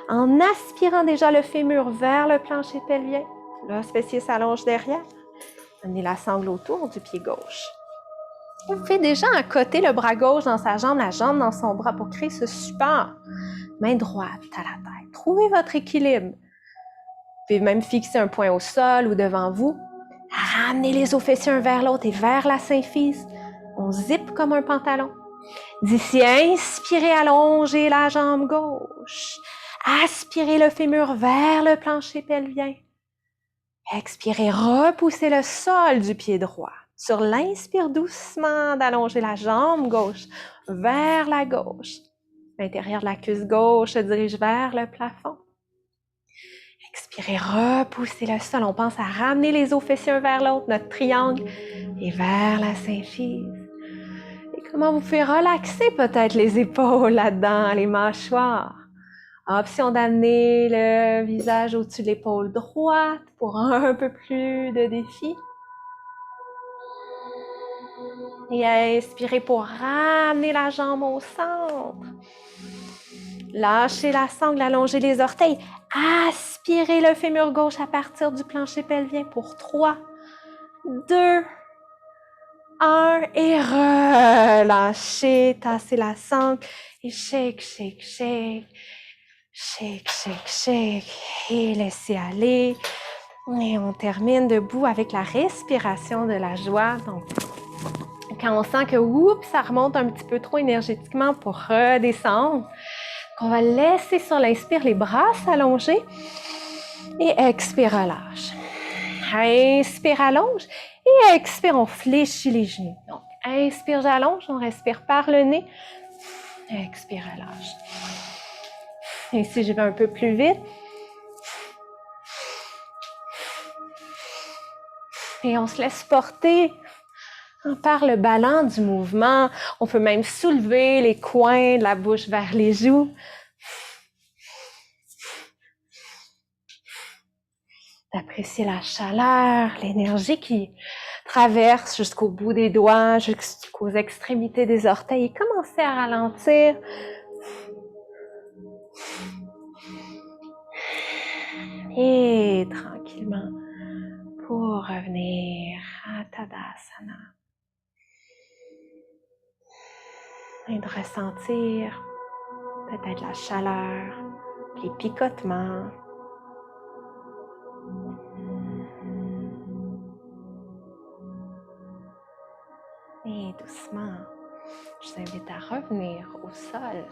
En aspirant déjà le fémur vers le plancher pelvien. L'os fessier s'allonge derrière. Amenez la sangle autour du pied gauche. Vous pouvez déjà accoter le bras gauche dans sa jambe, la jambe dans son bras pour créer ce support. Main droite à la tête. Trouvez votre équilibre. Vous pouvez même fixer un point au sol ou devant vous. Ramenez les os fessiers un vers l'autre et vers la symphyse. On zippe comme un pantalon. D'ici, inspirez, allongez la jambe gauche. Aspirez le fémur vers le plancher pelvien. Expirez, repoussez le sol du pied droit. Sur l'inspire, doucement d'allonger la jambe gauche vers la gauche. L'intérieur de la cuisse gauche se dirige vers le plafond. Expirez, repoussez le sol. On pense à ramener les os fessiers un vers l'autre, notre triangle, et vers la symphyse. Et comment vous pouvez relaxer peut-être les épaules là-dedans, les mâchoires. Option d'amener le visage au-dessus de l'épaule droite pour un peu plus de défi. Et inspirez pour ramener la jambe au centre. Lâchez la sangle, allongez les orteils. Aspirez le fémur gauche à partir du plancher pelvien pour 3, 2, 1. Et relâchez, tassez la sangle. Et shake, shake, shake. Shake, shake, shake. Et laissez aller. Et on termine debout avec la respiration de la joie. Donc, quand on sent que ça remonte un petit peu trop énergétiquement pour redescendre, on va laisser sur l'inspire les bras s'allonger et expire, relâche. Inspire, allonge et expire, on fléchit les genoux. Donc, inspire, j'allonge, on respire par le nez. Expire, relâche. Et si je vais un peu plus vite. Et on se laisse porter par le ballon du mouvement. On peut même soulever les coins de la bouche vers les joues. D'apprécier la chaleur, l'énergie qui traverse jusqu'au bout des doigts, jusqu'aux extrémités des orteils. Et commencez à ralentir. Et tranquillement, pour revenir à Tadasana. Et de ressentir peut-être la chaleur, les picotements. Et doucement, je vous invite à revenir au sol,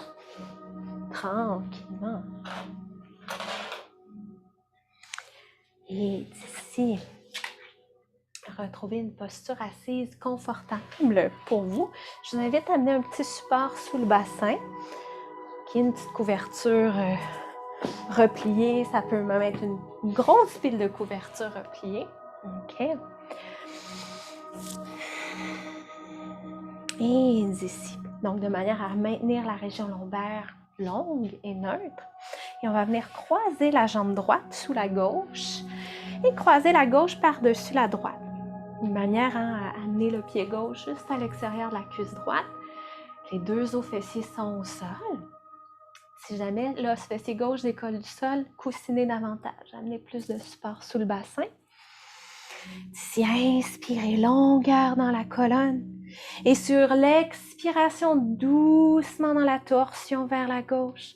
tranquillement. Et d'ici, retrouver une posture assise confortable pour vous. Je vous invite à amener un petit support sous le bassin, qui est une petite couverture repliée. Ça peut même être une grosse pile de couverture repliée. OK. Et d'ici. Donc, de manière à maintenir la région lombaire longue et neutre. Et on va venir croiser la jambe droite sous la gauche et croiser la gauche par-dessus la droite. Une manière à amener le pied gauche juste à l'extérieur de la cuisse droite. Les deux os fessiers sont au sol. Si jamais l'os fessier gauche décolle du sol, coussinez davantage. Amenez plus de support sous le bassin. Ici, inspirez, longueur dans la colonne. Et sur l'expiration, doucement dans la torsion vers la gauche.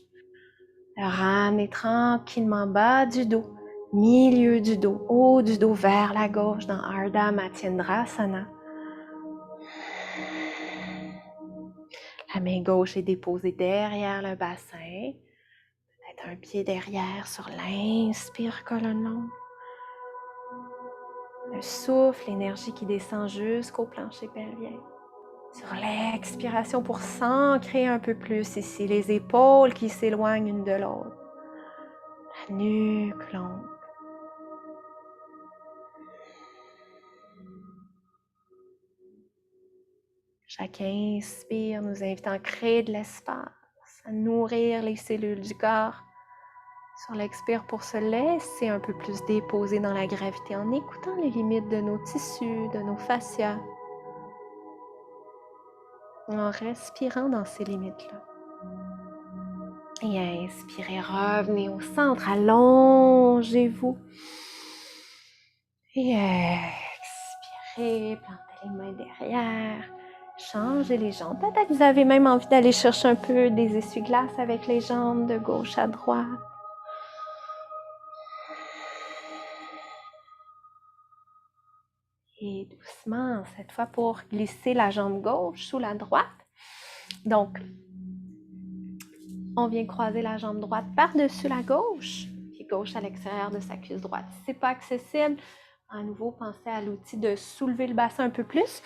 Ramenez tranquillement bas du dos, milieu du dos, haut du dos vers la gauche dans Ardha Matsyendrasana. La main gauche est déposée derrière le bassin. Peut-être un pied derrière sur l'inspire, colonne longue. Le souffle, l'énergie qui descend jusqu'au plancher pelvien. Sur l'expiration pour s'ancrer un peu plus ici, les épaules qui s'éloignent une de l'autre. La nuque longue. Chaque inspire nous invite à créer de l'espace, à nourrir les cellules du corps. Sur l'expire pour se laisser un peu plus déposer dans la gravité en écoutant les limites de nos tissus, de nos fascias. En respirant dans ces limites-là. Et inspirez, revenez au centre, allongez-vous. Et expirez, plantez les mains derrière. Changez les jambes. Peut-être que vous avez même envie d'aller chercher un peu des essuie-glaces avec les jambes de gauche à droite. Et doucement, cette fois pour glisser la jambe gauche sous la droite. Donc, on vient croiser la jambe droite par-dessus la gauche, pied gauche à l'extérieur de sa cuisse droite. Si ce n'est pas accessible, à nouveau, pensez à l'outil de soulever le bassin un peu plus,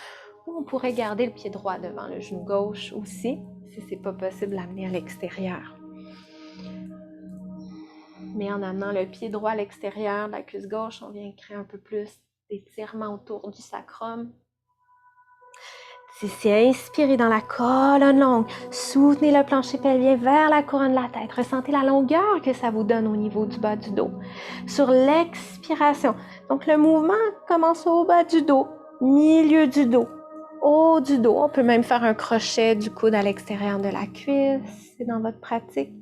ou on pourrait garder le pied droit devant le genou gauche aussi, si ce n'est pas possible d'amener à l'extérieur. Mais en amenant le pied droit à l'extérieur de la cuisse gauche, on vient créer un peu plus d'étirement autour du sacrum. Ici, inspirez dans la colonne longue. Soutenez le plancher pelvien vers la couronne de la tête. Ressentez la longueur que ça vous donne au niveau du bas du dos. Sur l'expiration, donc le mouvement commence au bas du dos, milieu du dos, haut du dos. On peut même faire un crochet du coude à l'extérieur de la cuisse. C'est dans votre pratique.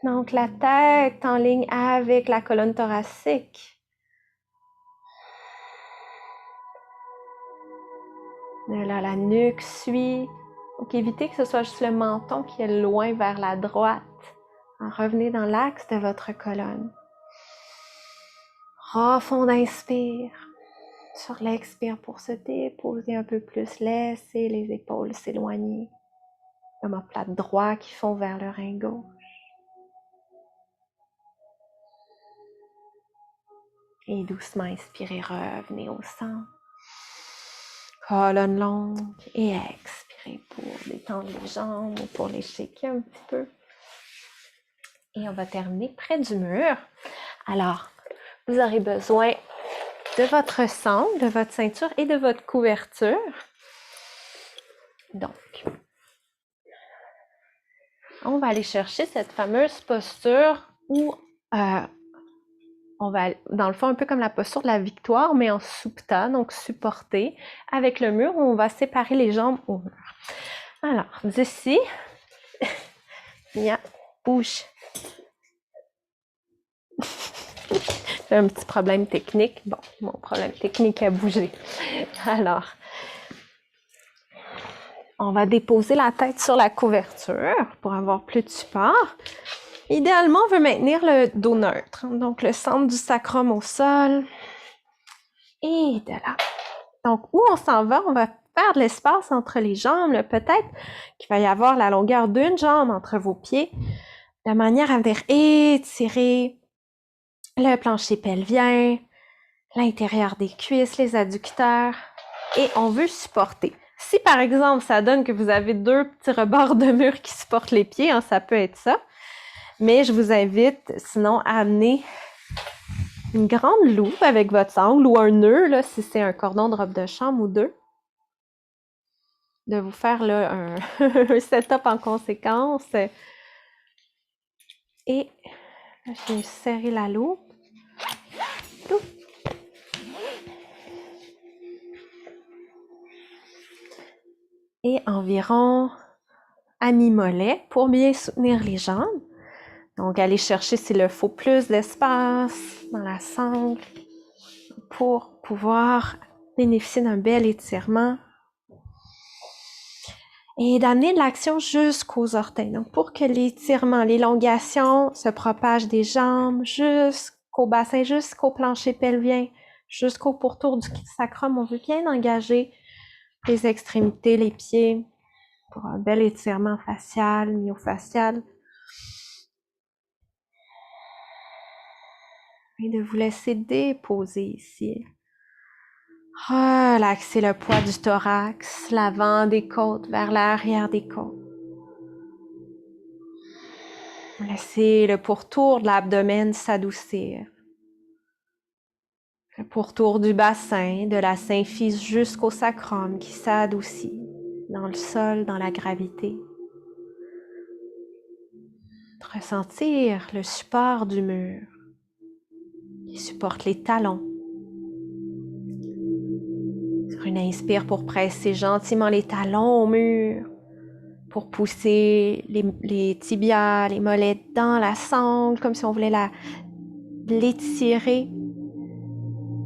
Donc la tête en ligne avec la colonne thoracique. De là, la nuque suit. Donc, évitez que ce soit juste le menton qui est loin vers la droite. Revenez dans l'axe de votre colonne. Profond inspire. Sur l'expire pour se déposer un peu plus. Laissez les épaules s'éloigner. Omoplate droit qui font vers le rein gauche. Et doucement inspirez, revenez au centre. Colonne longue et expirez pour détendre les jambes ou pour les shaker un petit peu. Et on va terminer près du mur. Alors, vous aurez besoin de votre sangle, de votre ceinture et de votre couverture. Donc, on va aller chercher cette fameuse posture où on va, dans le fond, un peu comme la posture de la victoire, mais en supta, donc supporté, avec le mur où on va séparer les jambes au mur. Alors, d'ici, bouge. J'ai un petit problème technique. Bon, mon problème technique a bougé. Alors, on va déposer la tête sur la couverture pour avoir plus de support. Idéalement, on veut maintenir le dos neutre, donc le centre du sacrum au sol. Et de là. Donc, où on s'en va, on va faire de l'espace entre les jambes. Peut-être qu'il va y avoir la longueur d'une jambe entre vos pieds, de manière à venir étirer le plancher pelvien, l'intérieur des cuisses, les adducteurs. Et on veut supporter. Si, par exemple, ça donne que vous avez deux petits rebords de mur qui supportent les pieds, ça peut être ça. Mais je vous invite sinon à amener une grande loupe avec votre sangle ou un nœud, là, si c'est un cordon de robe de chambre ou deux. De vous faire là, un setup en conséquence. Et là, je vais serrer la loupe. Et environ à mi-mollet pour bien soutenir les jambes. Donc, allez chercher s'il le faut plus d'espace dans la sangle pour pouvoir bénéficier d'un bel étirement. Et d'amener de l'action jusqu'aux orteils. Donc, pour que l'étirement, l'élongation se propage des jambes jusqu'au bassin, jusqu'au plancher pelvien, jusqu'au pourtour du sacrum, on veut bien engager les extrémités, les pieds, pour un bel étirement facial, myofascial. Et de vous laisser déposer ici. Relaxez le poids du thorax, l'avant des côtes vers l'arrière des côtes. Laissez le pourtour de l'abdomen s'adoucir. Le pourtour du bassin, de la symphyse jusqu'au sacrum qui s'adoucit dans le sol, dans la gravité. Ressentir le support du mur qui supporte les talons. Sur une inspire pour presser gentiment les talons au mur, pour pousser les tibias, les mollets dans la sangle, comme si on voulait l'étirer.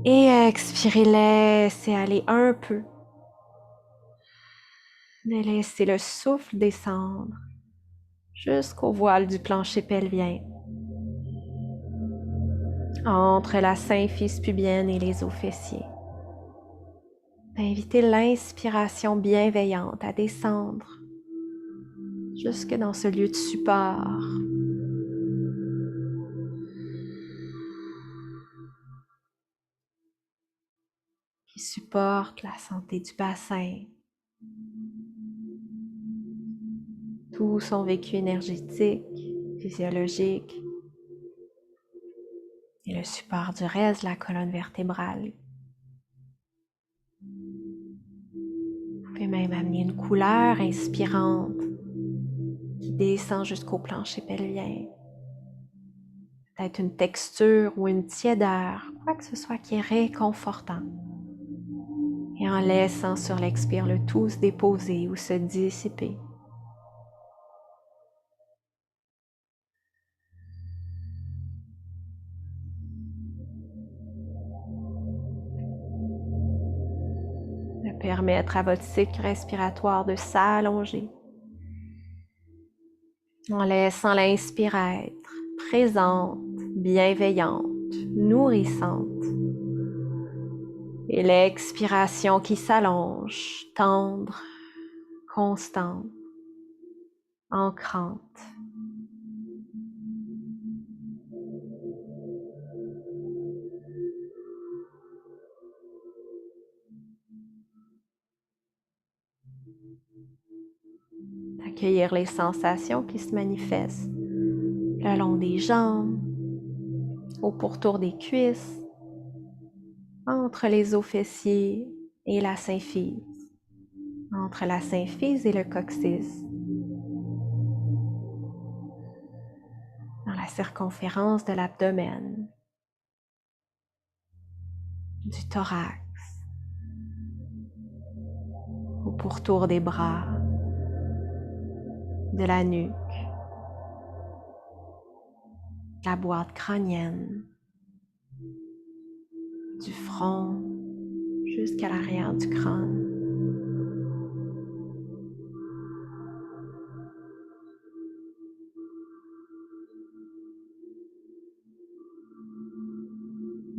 Et expirez, laissez aller un peu. Laissez le souffle descendre jusqu'au voile du plancher pelvien, entre la symphyse pubienne et les os fessiers. Invitez l'inspiration bienveillante à descendre jusque dans ce lieu de support. Qui supporte la santé du bassin, tout son vécu énergétique, physiologique, et le support du reste de la colonne vertébrale. Vous pouvez même amener une couleur inspirante qui descend jusqu'au plancher pelvien. Peut-être une texture ou une tiédeur, quoi que ce soit qui est réconfortant. Et en laissant sur l'expire le tout se déposer ou se dissiper. De permettre à votre cycle respiratoire de s'allonger. En laissant l'inspire être présente, bienveillante, nourrissante. Et l'expiration qui s'allonge, tendre, constante, ancrante. Accueillir les sensations qui se manifestent le long des jambes, au pourtour des cuisses, entre les os fessiers et la symphyse, entre la symphyse et le coccyx, dans la circonférence de l'abdomen, du thorax, au pourtour des bras, de la nuque, la boîte crânienne, du front jusqu'à l'arrière du crâne.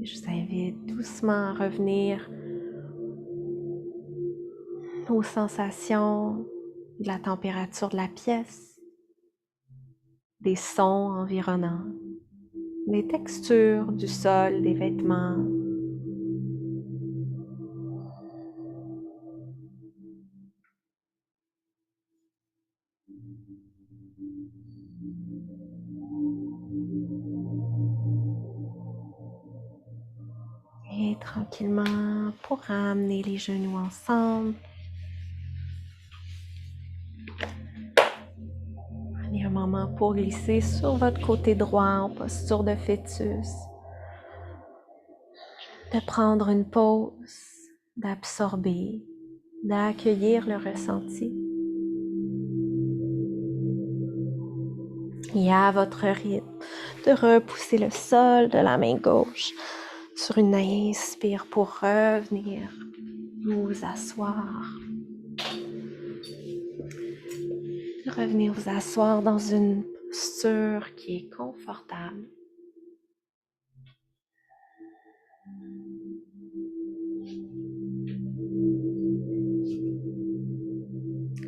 Je vous invite doucement à revenir aux sensations de la température de la pièce, des sons environnants, des textures du sol, des vêtements. tranquillement pour ramener les genoux ensemble. Prenez un moment pour glisser sur votre côté droit en posture de fœtus. De prendre une pause, d'absorber, d'accueillir le ressenti. Et à votre rythme, de repousser le sol de la main gauche sur une inspire pour revenir vous asseoir. Revenir vous asseoir dans une posture qui est confortable.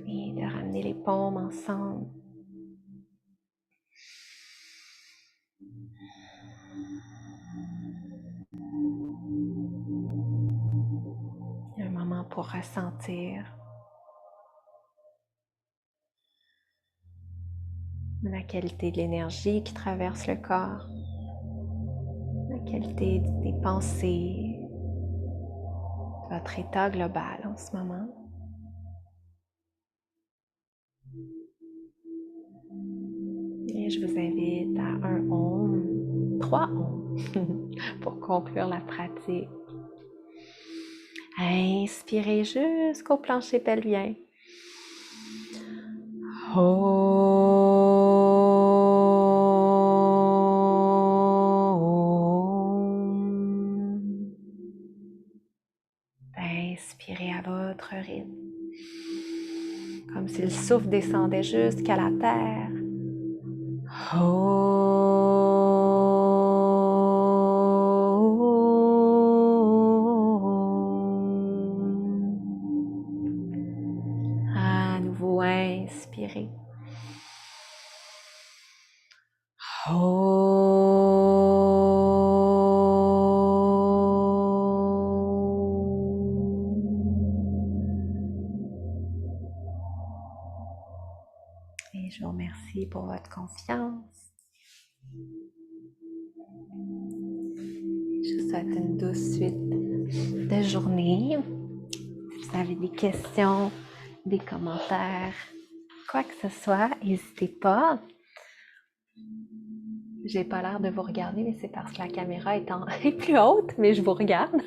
Et de ramener les paumes ensemble. Un moment pour ressentir la qualité de l'énergie qui traverse le corps, la qualité des pensées, votre état global en ce moment. Et je vous invite à un Om, 3 Om, pour conclure la pratique. Inspirez jusqu'au plancher pelvien. Inspirez à votre rythme, comme si le souffle descendait jusqu'à la terre. À nouveau, inspirez. Et je vous remercie pour votre confiance. Je vous souhaite une douce suite de journée. Si vous avez des questions, des commentaires, quoi que ce soit, n'hésitez pas. J'ai pas l'air de vous regarder, mais c'est parce que la caméra est plus haute, mais je vous regarde.